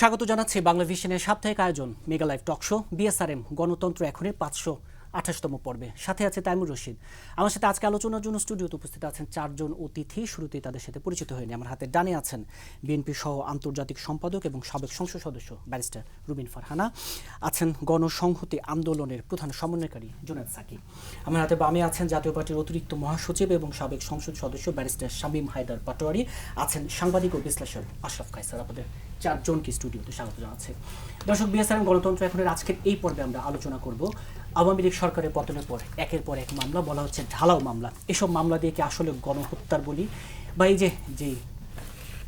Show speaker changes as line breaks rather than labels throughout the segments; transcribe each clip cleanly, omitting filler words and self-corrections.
স্বাগত জানাচ্ছি বাংলা ভিশনের সাপ্তাহিক আয়োজন mega live talk show BSRM গণতন্ত্র এখনের 528তম পর্বে। সাথে আছে তাইমুর রশিদ। আমার সাথে আজকে আলোচনার জন্য স্টুডিওতে উপস্থিত আছেন চারজন অতিথি। শুরুতেই তাদের সাথে পরিচিত হয়নি। আমার হাতে ডানে আছেন বিএনপি সহ আন্তর্জাতিক সম্পাদক এবং সাবেক সংসদ সদস্য ব্যারিস্টার রুবিন ফারহানা। আছেন গণসংহতি আন্দোলনের প্রধান সমন্বয়কারী জুনায়েদ সাকি। আমার হাতে বামে আছেন জাতীয় পার্টির অতিরিক্ত মহাসচিব এবং সাবেক সংসদ সদস্য ব্যারিস্টার শামীম হায়দার পাটোয়ারি। আছেন সাংবাদিক ও বিশ্লেষক আশরাফ কায়সার। আপনাদের চারজনকে স্টুডিওতে স্বাগত জানাচ্ছি। দর্শক, বিএসআরএম গণতন্ত্র এখনের আজকের এই পর্বে আমরা আলোচনা করব আওয়ামী লীগ সরকারের পতনের পর একের পর এক মামলা, বলা হচ্ছে ঢালাও মামলা। এসব মামলা দিয়ে কি আসলে গণহত্যার বলি বা এই যে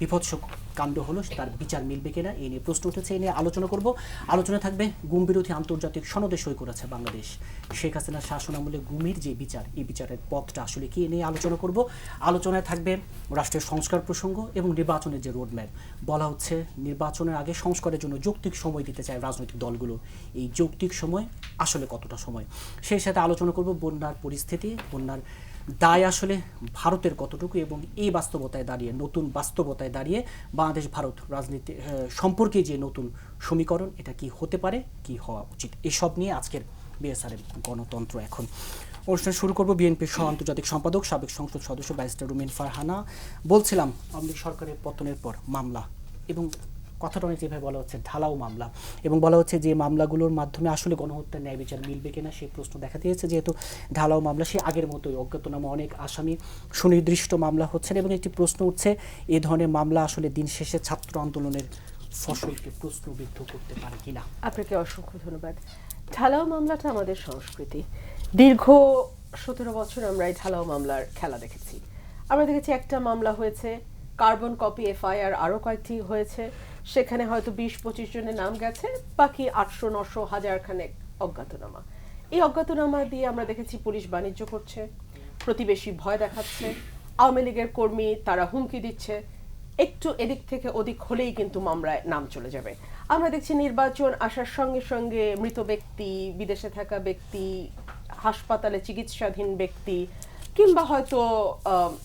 বিভৎস কাণ্ড হলো তার বিচার মিলবে কিনা, এই নিয়ে প্রশ্ন উঠেছে। এই নিয়ে আলোচনা করব। আলোচনা থাকবে গুম বিরোধী আন্তর্জাতিক সনদে সই করেছে বাংলাদেশ। শেখ হাসিনার শাসন আমলে গুমের যে বিচার, এই বিচারের পথটা আসলে কি, এ নিয়ে আলোচনা করব। আলোচনায় থাকবে রাষ্ট্রের সংস্কার প্রসঙ্গ এবং নির্বাচনের যে রোডম্যাপ। বলা হচ্ছে নির্বাচনের আগে সংস্কারের জন্য যৌক্তিক সময় দিতে চায় রাজনৈতিক দলগুলো। এই যৌক্তিক সময় আসলে কতটা সময়? সেই সাথে আলোচনা করব বন্যার পরিস্থিতি, বন্যার দায় আসলে ভারতের কতটুকু, এবং এই বাস্তবতায় দাঁড়িয়ে, নতুন বাস্তবতায় দাঁড়িয়ে বাংলাদেশ ভারত রাজনীতি সম্পর্কে যে নতুন সমীকরণ, এটা কি হতে পারে, কি হওয়া উচিত, এসব নিয়ে আজকের বিএসআরএম গণতন্ত্র এখন অনুষ্ঠান শুরু করব। বিএনপির সহ আন্তর্জাতিক সম্পাদক সাবেক সংসদ সদস্য ব্যারিস্টার রুবিন ফারহানা। বলছিলাম আওয়ামী লীগ সরকারের পতনের পর মামলা, এবং কথাটা অনেক যেভাবে বলা হচ্ছে ঢালাও মামলা, এবং বলা হচ্ছে যে মামলাগুলোর মাধ্যমে আসলে গণহত্যার ন্যায় বিচার মিলবে কিনা সেই প্রশ্ন দেখা দিয়েছে। যেহেতু ঢালাও মামলা, সে আগের মতোই অজ্ঞাতনামা অনেক আসামি, সুনির্দিষ্ট মামলা হচ্ছেন, এবং একটি প্রশ্ন উঠছে এই ধরনের মামলা আসলে দিন শেষে ছাত্র আন্দোলনের ফসলকে প্রশ্নবিদ্ধ করতে পারে কিনা।
আপনাকে অসংখ্য ধন্যবাদ। ঢালাও মামলাটা আমাদের সংস্কৃতি। দীর্ঘ 17 বছর আমরা এই ঢালাও মামলার খেলা দেখেছি। আমরা দেখেছি একটা মামলা হয়েছে, কার্বন কপি এফআইআর আরও কয়েকটি হয়েছে, সেখানে হয়তো 20-25 জনের নাম গেছে, বাকি 800-900 হাজার খানেক অজ্ঞাতনামা। এই অজ্ঞাতনামা দিয়ে আমরা দেখেছি পুলিশ বাণিজ্য করছে, প্রতিবেশী ভয় দেখাচ্ছে, আওয়ামী লীগের কর্মী তারা হুমকি দিচ্ছে, একটু এদিক থেকে ওদিক হলেই কিন্তু মামলায় নাম চলে যাবে। আমরা দেখছি নির্বাচন আসার সঙ্গে সঙ্গে মৃত ব্যক্তি, বিদেশে থাকা ব্যক্তি, হাসপাতালে চিকিৎসাধীন ব্যক্তি, কিংবা হয়তো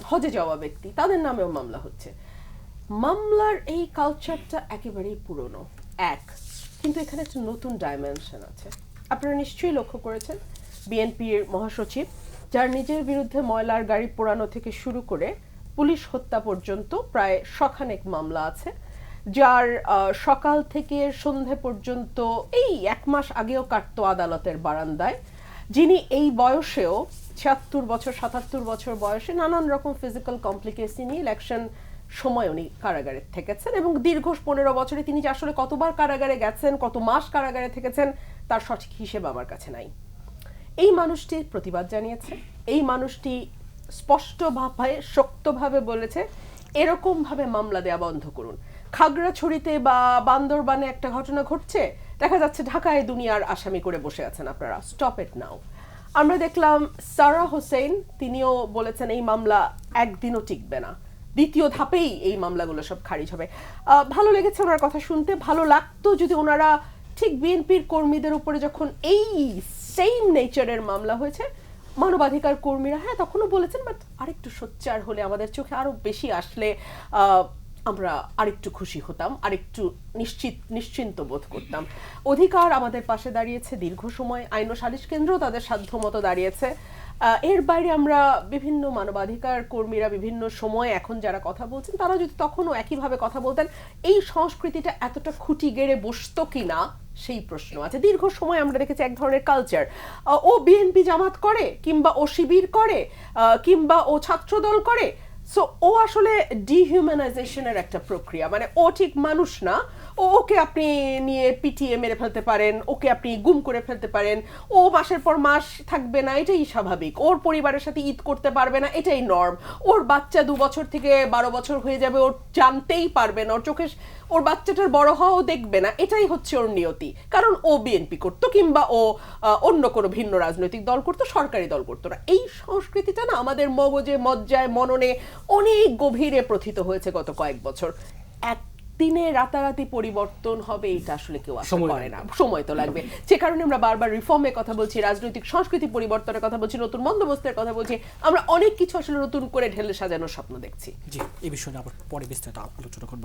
হজে যাওয়া ব্যক্তি, তাদের নামেও মামলা হচ্ছে। মামলার এই কালচারটা একেবারেই পুরনো কিন্তু এখানে একটা নতুন ডাইমেনশন আছে। আপনারা নিশ্চয়ই লক্ষ্য করেছেন, বিএনপির মহাসচিব, যার নিজের বিরুদ্ধে ময়লার গাড়ি পোড়ানো থেকে শুরু করে পুলিশ হত্যা পর্যন্ত প্রায় শখানেক মামলা আছে, যার সকাল থেকে সন্ধে পর্যন্ত এই 1 মাস আগেও কাটতো আদালতের বারান্দায়, যিনি এই বয়সেও 76 বছর 77 বছর বয়সে নানান রকম ফিজিক্যাল কমপ্লিকেশন নিয়ে ইলেকশন সময় উনি কারাগারে থেকেছেন, এবং দীর্ঘ 15 বছরে তিনি যে আসলে কতবার কারাগারে গেছেন, কত মাস কারাগারে থেকেছেন, তার সঠিক হিসেব আমার কাছে নাই। এই মানুষটি প্রতিবাদ জানিয়েছে, এই মানুষটি স্পষ্টভাবে শক্তভাবে বলেছে এরকমভাবে মামলা দেওয়া বন্ধ করুন। খাগড়াছড়িতে বা বান্দরবানে একটা ঘটনা ঘটছে, দেখা যাচ্ছে ঢাকায় দুনিয়ার আসামি করে বসে আছেন আপনারা, স্টপ ইট নাও। আমরা দেখলাম সারা হোসেন, তিনিও বলেছেন এই মামলা একদিনও টিকবে না, দ্বিতীয় ধাপেই এই মামলাগুলো সব খারিজ হবে। ভালো লেগেছে ওনার কথা শুনতে। ভালো লাগতো যদি ওনারা ঠিক বিএনপির কর্মীদের উপরে যখন এই সেম নেচারের মামলা হয়েছে, মানবাধিকার কর্মীরা তখনও বলেছেন, বাট আরেকটু সোচ্চার হলে, আমাদের চোখে আরো বেশি আসলে আমরা আরেকটু খুশি হতাম, আরেকটু নিশ্চিন্ত বোধ করতাম। অধিকার আমাদের পাশে দাঁড়িয়েছে দীর্ঘ সময়, আইন ও সালিশ কেন্দ্র তাদের সাধ্যমতো দাঁড়িয়েছে। এর বাইরে আমরা বিভিন্ন মানবাধিকার কর্মীরা বিভিন্ন সময় এখন যারা কথা বলছেন, তারা যদি তখনও একইভাবে কথা বলতেন, এই সংস্কৃতিটা এতটা খুঁটি গেড়ে বসতো কিনা সেই প্রশ্ন আছে। দীর্ঘ সময় আমরা দেখেছি এক ধরনের কালচার, ও বিএনপি জামাত করে, কিংবা ও শিবির করে, কিংবা ও ছাত্রদল করে, সো ও আসলে ডিহিউম্যানাইজেশনের একটা প্রক্রিয়া, মানে ও ঠিক মানুষ না, ওকে আপনি নিয়ে পিটিয়ে মেরে ফেলতে পারেন, ওকে আপনি গুম করে ফেলতে পারেন, ও মাসের পর মাস থাকবে না, এটাই স্বাভাবিক, ওর পরিবারের সাথে ঈদ করতে পারবে না, এটাই নর্ম, ওর বাচ্চা 2 বছর থেকে 12 বছর হয়ে যাবে, ওর জানতেই পারবে না, ওর চোখে ওর বাচ্চাটার বড় হওয়াও দেখবে না, এটাই হচ্ছে ওর নিয়তি, কারণ ও বিএনপি করতো, কিংবা ও অন্য কোনো ভিন্ন রাজনৈতিক দল করতো, সরকারি দল করতো না। এই সংস্কৃতিটা না আমাদের মগজে, মজ্জায়, মননে অনেক গভীরে প্রথিত হয়েছে গত কয়েক বছর। একদিনে রাতারাতি পরিবর্তন হবে এটা আসলে কেউ আশা
সময়
করে না, সময় তো লাগবে। যে কারণে আমরা বারবার রিফর্মের কথা বলছি, রাজনৈতিক সংস্কৃতি পরিবর্তনের কথা বলছি, নতুন বন্দোবস্তের কথা বলছি, আমরা অনেক কিছু আসলে নতুন করে ঢেলে সাজানোর স্বপ্ন দেখছি।
জি, এই বিষয়ে আবার পরে বিস্তারিত আলোচনা করব।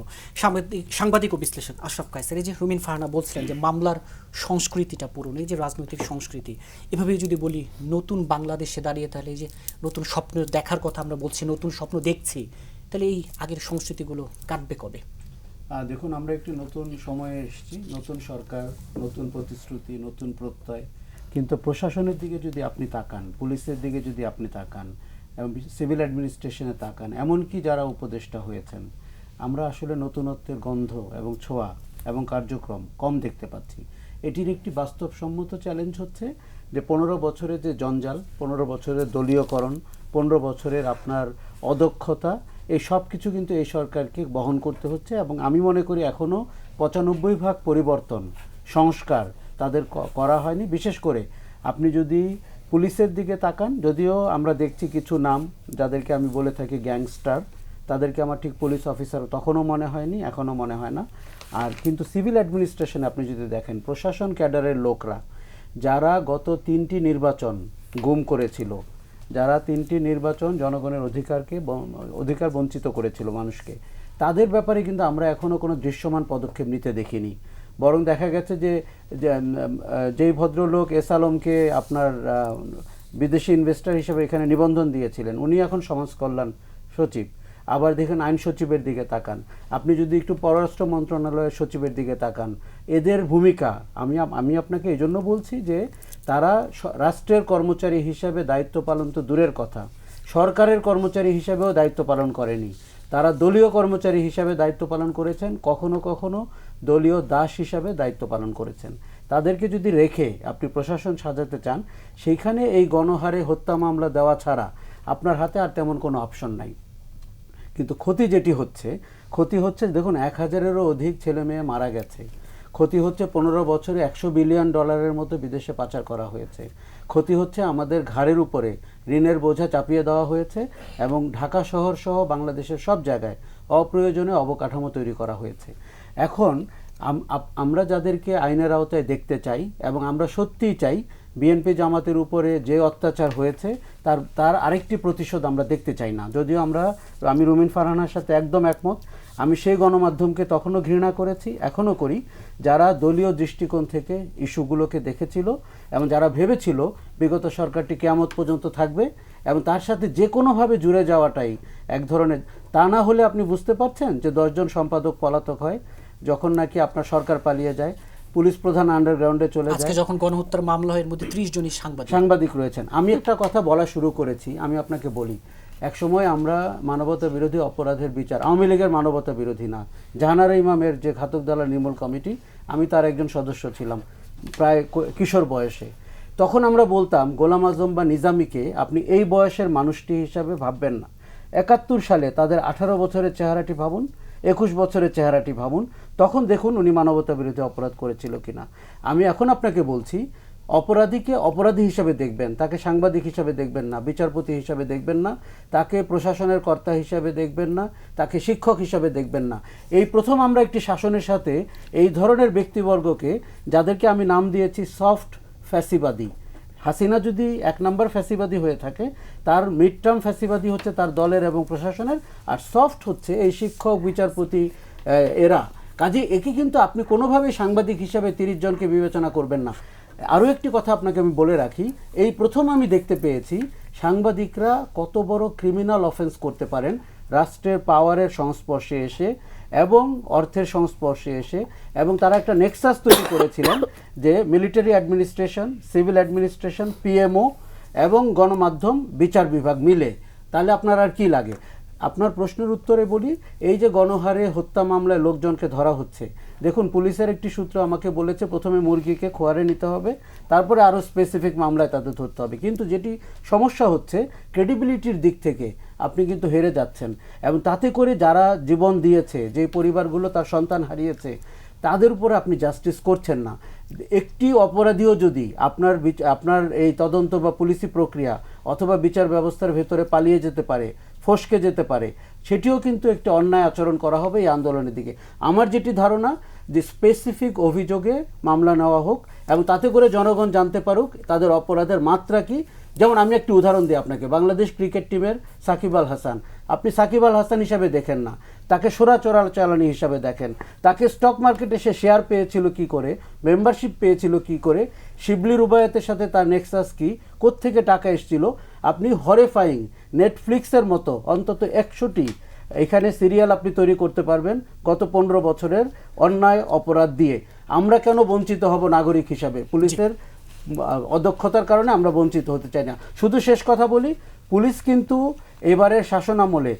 সাংবাদিক ও বিশ্লেষক আশরাফ কায়সার, এই যে রুমিন ফারহানা বলছিলেন যে মামলার সংস্কৃতিটা পুরনো, এই যে রাজনৈতিক সংস্কৃতি, এভাবে যদি বলি নতুন বাংলাদেশে দাঁড়িয়ে তাহলে এই যে নতুন স্বপ্ন দেখার কথা আমরা বলছি, নতুন স্বপ্ন দেখছি, তাহলে এই আগের সংস্কৃতিগুলো কাটবে কবে?
দেখুন, আমরা একটি নতুন সময়ে এসেছি, নতুন সরকার, নতুন প্রতিশ্রুতি, নতুন প্রত্যয়, কিন্তু প্রশাসনের দিকে যদি আপনি তাকান, পুলিশের দিকে যদি আপনি তাকান এবং সিভিল অ্যাডমিনিস্ট্রেশনে তাকান, এমনকি যারা উপদেষ্টা হয়েছেন, আমরা আসলে নতুনত্বের গন্ধ এবং ছোঁয়া এবং কার্যক্রম কম দেখতে পাচ্ছি। এটির একটি বাস্তবসম্মত চ্যালেঞ্জ হচ্ছে যে 15 বছরের যে জঞ্জাল, 15 বছরের দলীয়করণ, 15 বছরের আপনার অদক্ষতা, এই সব কিছু কিন্তু এই সরকারকে বহন করতে হচ্ছে। এবং আমি মনে করি এখনও 95% পরিবর্তন, সংস্কার তাদের করা হয়নি। বিশেষ করে আপনি যদি পুলিশের দিকে তাকান, যদিও আমরা দেখছি কিছু নাম যাদেরকে আমি বলে থাকি গ্যাংস্টার, তাদেরকে আমার ঠিক পুলিশ অফিসার তখনও মনে হয়নি, এখনও মনে হয় না। আর কিন্তু সিভিল অ্যাডমিনিস্ট্রেশন আপনি যদি দেখেন, প্রশাসন ক্যাডারের লোকরা যারা গত 3টি নির্বাচন গুম করেছিল, যারা 3টি নির্বাচন জনগণের অধিকার বঞ্চিত করেছিল মানুষকে, তাদের ব্যাপারে কিন্তু আমরা এখনও কোনো দৃশ্যমান পদক্ষেপ নিতে দেখিনি। বরং দেখা গেছে যে যেই ভদ্রলোক এস আলমকে আপনার বিদেশি ইনভেস্টর হিসেবে এখানে নিবন্ধন দিয়েছিলেন, উনি এখন সমাজ কল্যাণ সচিব। আবার দেখেন আইন সচিবের দিকে তাকান, আপনি যদি একটু পররাষ্ট্র মন্ত্রণালয়ের সচিবের দিকে তাকান, এদের ভূমিকা আমি আপনাকে এই জন্য বলছি যে তারা রাষ্ট্রের কর্মচারী হিসাবে দায়িত্ব পালন তো দূরের কথা, সরকারের কর্মচারী হিসাবেও দায়িত্ব পালন করেনি। তারা দলীয় কর্মচারী হিসাবে দায়িত্ব পালন করেছেন, কখনো কখনো দলীয় দাস হিসাবে দায়িত্ব পালন করেছেন। তাদেরকে যদি রেখে আপনি প্রশাসন সাজাতে চান, সেইখানে এই গণহারে হত্যা মামলা দেওয়া ছাড়া আপনার হাতে আর তেমন কোনো অপশন নাই। কিন্তু ক্ষতি হচ্ছে দেখুন, 1000-এরও অধিক ছেলে মেয়ে মারা গেছে। ক্ষতি হচ্ছে 15 বছরে $100 বিলিয়ন মতো বিদেশে পাচার করা হয়েছে। ক্ষতি হচ্ছে আমাদের ঘাড়ের উপরে ঋণের বোঝা চাপিয়ে দেওয়া হয়েছে এবং ঢাকা শহর সহ বাংলাদেশের সব জায়গায় অপ্রয়োজনে অবকাঠামো তৈরি করা হয়েছে। এখন আমরা যাদেরকে আইনের আওতায় দেখতে চাই এবং আমরা সত্যিই চাই বিএনপি জামাতের উপরে যে অত্যাচার হয়েছে তার আরেকটি প্রতিশোধ আমরা দেখতে চাই না। যদিও আমি রুমিন ফারহানার সাথে একদম একমত। আমি সেই গণমাধ্যমকে তখনও ঘৃণা করেছি, এখনও করি, যারা দলীয় দৃষ্টিকোণ থেকে ইস্যুগুলোকে দেখেছিল এবং যারা ভেবেছিল বিগত সরকারটি কিয়ামত পর্যন্ত থাকবে এবং তার সাথে যে কোনোভাবে জুড়ে যাওয়াটাই এক ধরনের, তা না হলে আপনি বুঝতে পারছেন যে 10 জন সম্পাদক পলাতক হয় যখন নাকি আপনার সরকার পালিয়ে যায়, পুলিশ প্রধান আন্ডারগ্রাউন্ডে চলে যায়।
আজকে যখন গণহত্যার মামলা হয়, এর মধ্যে 30 জনই
সাংবাদিক রয়েছেন। আমি একটা কথা বলা শুরু করেছি, আমি আপনাকে বলি, একসময় আমরা মানবতা বিরোধী অপরাধের বিচার, আওয়ামী লীগের মানবতা বিরোধী না, জাহানারা ইমামের যে ঘাতক দালাল নির্মূল কমিটি, আমি তার একজন সদস্য ছিলাম প্রায় কিশোর বয়সে। তখন আমরা বলতাম গোলাম আজম বা নিজামীকে আপনি এই বয়সের মানুষটি হিসাবে ভাববেন না। 71 সালে তাদের 18 বছরের চেহারাটি ভাবুন, 21 বছরের চেহারাটি ভাবুন, তখন দেখুন উনি মানবতা বিরোধী অপরাধ করেছিল কিনা। আমি এখন আপনাকে বলছি, অপরাধীকে অপরাধী হিসাবে দেখবেন, তাকে সাংবাদিক হিসাবে দেখবেন না, বিচারপতি হিসাবে দেখবেন না, তাকে প্রশাসনের কর্তা হিসাবে দেখবেন না, তাকে শিক্ষক হিসাবে দেখবেন না। এই প্রথম আমরা একটি শাসনের সাথে এই ধরনের ব্যক্তিবর্গকে, যাদেরকে আমি নাম দিয়েছি সফট ফ্যাসিবাদী, হাসিনা যদি 1 নম্বর ফ্যাসিবাদী হয়ে থাকে, তার মিড টার্ম ফ্যাসিবাদী হচ্ছে তার দলের এবং প্রশাসনের, আর সফট হচ্ছে এই শিক্ষক, বিচারপতি, এরা। কাজে একে কিন্তু আপনি কোনোভাবেই সাংবাদিক হিসাবে 30 জনকে বিবেচনা করবেন না। আরও একটি কথা আপনাকে আমি বলে রাখি, এই প্রথম আমি দেখতে পেয়েছি সাংবাদিকরা কত বড় ক্রিমিনাল অফেন্স করতে পারেন রাষ্ট্রের পাওয়ারের সংস্পর্শে এসে এবং অর্থের সংস্পর্শে এসে, এবং তারা একটা নেক্সাস তৈরি করেছিলেন যে military administration, civil administration, PMO এবং গণমাধ্যম, বিচার বিভাগ মিলে। তাহলে আপনার আর কি লাগে? আপনার প্রশ্নের উত্তরে বলি, এই যে গণহারে হত্যা মামলায় লোকজনকে ধরা হচ্ছে, দেখুন পুলিশের একটি সূত্র আমাকে বলেছে প্রথমে মুরগিকে খোয়ারে নিতে হবে, তারপরে আরও স্পেসিফিক মামলায় তাদের ধরতে হবে। কিন্তু যেটি সমস্যা হচ্ছে, ক্রেডিবিলিটির দিক থেকে আপনি কিন্তু হেরে যাচ্ছেন এবং তাতে করে যারা জীবন দিয়েছে, যে পরিবারগুলো তার সন্তান হারিয়েছে, তাদের উপরে আপনি জাস্টিস করছেন না। একটি অপরাধীও যদি আপনার এই তদন্ত বা পুলিশি প্রক্রিয়া অথবা বিচার ব্যবস্থার ভেতরে পালিয়ে যেতে পারে, ফসকে যেতে পারে, সেটিও কিন্তু একটি অন্যায় আচরণ করা হবে এই আন্দোলনের দিকে। আমার যেটি ধারণা যে স্পেসিফিক অভিযোগে মামলা নেওয়া হোক এবং তাতে করে জনগণ জানতে পারুক তাদের অপরাধের মাত্রা কি। যেমন আমি একটি উদাহরণ দিই আপনাকে, বাংলাদেশ ক্রিকেট টিমের সাকিব আল হাসান, আপনি সাকিব আল হাসান হিসাবে দেখেন না, তাকে চোরাচালানি হিসাবে দেখেন। তাকে স্টক মার্কেটে সে শেয়ার পেয়েছিল কি করে, মেম্বারশিপ পেয়েছিল কি করে, শিবলি রুবায়াতের সাথে তার নেক্সাস কি, কোত্থেকে টাকা এসেছিল। আপনি হরেফাইং নেটফ্লিক্সের মতো অন্তত 100টি এখানে সিরিয়াল আপনি তৈরি করতে পারবেন গত 15 বছরের অন্যায় অপরাধ দিয়ে। আমরা কেন বঞ্চিত হব নাগরিক হিসাবে? পুলিশের অদক্ষতার কারণে আমরা বঞ্চিত হতে চাই না। শুধু শেষ কথা বলি, পুলিশ কিন্তু এবারের শাসন আমলে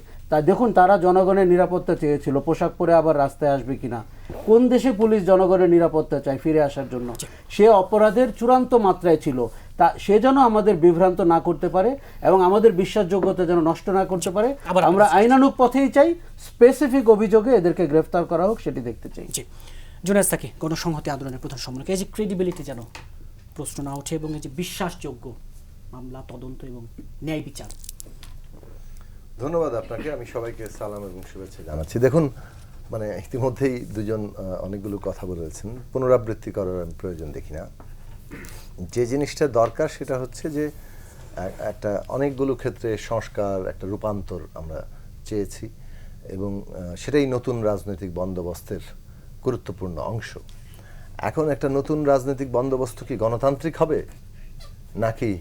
দেখুন তারা জনগণের নিরাপত্তা চেয়েছিল, পোশাক পরে আবার রাস্তায় আসবে কিনা। কোন দেশে পুলিশ জনগণের নিরাপত্তা চায় ফিরে আসার জন্য? সে অপরাধের চূড়ান্ত মাত্রায় ছিল। তা সে যেন আমাদের বিভ্রান্ত না করতে পারে এবং আমাদের বিশ্বাসযোগ্যতা যেন নষ্ট না করতে পারে। আমরা আইনানুগ পথেই চাই, স্পেসিফিক অভিযোগে এদেরকে গ্রেফতার করা হোক, সেটি দেখতে চাই।
জি, জুনায়েদ সাকি, গণসংহতি আন্দোলনের প্রধান সম্পাদক, এই যে ক্রেডিবিলিটি যেন প্রশ্ন না ওঠে এবং এই যে বিশ্বাসযোগ্য মামলা তদন্ত এবং ন্যায় বিচার।
ধন্যবাদ আপনাকে। আমি সবাইকে সালাম এবং শুভেচ্ছা জানাচ্ছি। দেখুন, মানে ইতিমধ্যেই দুজন অনেকগুলো কথা বলেছেন, পুনরাবৃত্তি করার আমি প্রয়োজন দেখি না। যে জিনিসটা দরকার সেটা হচ্ছে যে একটা অনেকগুলো ক্ষেত্রে সংস্কার, একটা রূপান্তর আমরা চেয়েছি এবং সেটাই নতুন রাজনৈতিক বন্দোবস্তের গুরুত্বপূর্ণ অংশ। এখন একটা নতুন রাজনৈতিক বন্দোবস্ত কি গণতান্ত্রিক হবে নাকি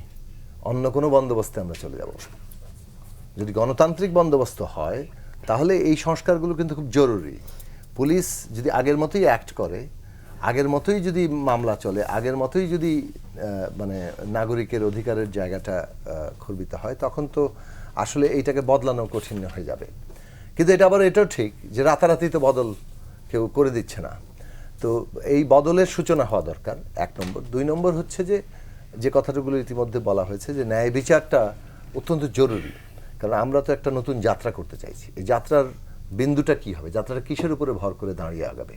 অন্য কোনো বন্দোবস্তে আমরা চলে যাব? যদি গণতান্ত্রিক বন্দোবস্ত হয় তাহলে এই সংস্কারগুলো কিন্তু খুব জরুরি। পুলিশ যদি আগের মতোই অ্যাক্ট করে, আগের মতোই যদি মামলা চলে, আগের মতোই যদি মানে নাগরিকের অধিকারের জায়গাটা খর্বিত হয়, তখন তো আসলে এইটাকে বদলানো কঠিন হয়ে যাবে। কিন্তু এটা আবার এটাও ঠিক যে রাতারাতি তো বদল কেউ করে দিচ্ছে না। তো এই বদলের সূচনা হওয়া দরকার, 1 নম্বর। 2 নম্বর হচ্ছে যে কথাগুলো ইতিমধ্যে বলা হয়েছে যে ন্যায় বিচারটা অত্যন্ত জরুরি। কারণ আমরা তো একটা নতুন যাত্রা করতে চাইছি। এই যাত্রার বিন্দুটা কি হবে? যাত্রাটা কিসের উপরে ভর করে দাঁড়িয়ে আগাবে?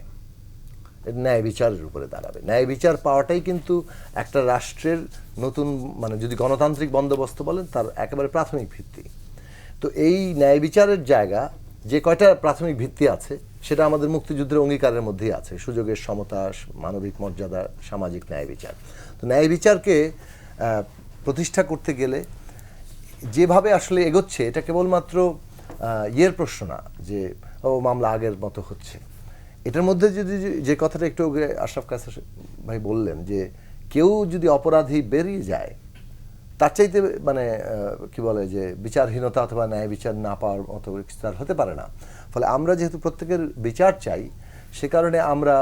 ন্যায় বিচারের উপরে দাঁড়াবে। ন্যায় বিচার পাওয়াটাই কিন্তু একটা রাষ্ট্রের নতুন, মানে যদি গণতান্ত্রিক বন্দোবস্ত বলেন, তার একেবারে প্রাথমিক ভিত্তি। তো এই ন্যায় বিচারের জায়গা যে কয়টা প্রাথমিক ভিত্তি আছে সেটা আমাদের মুক্তিযুদ্ধের অঙ্গীকারের মধ্যেই আছে: সুযোগের সমতা, মানবিক মর্যাদা, সামাজিক ন্যায় বিচার। তো ন্যায় বিচারকে প্রতিষ্ঠা করতে গেলে যেভাবে আসলে এগোচ্ছে, এটা কেবলমাত্র ইয়ের প্রশ্ন না যে মামলা আগের মতো হচ্ছে। এটার মধ্যে যদি যে কথাটা একটু আশরাফ কায়সার ভাই বললেন যে কেউ যদি অপরাধী বেরিয়ে যায়, তার চাইতে মানে কি বলে যে বিচারহীনতা অথবা ন্যায় বিচার না পাওয়ার মতো কিছু আর হতে পারে না। ফলে আমরা যেহেতু প্রত্যেকের বিচার চাই, সে কারণে আমরা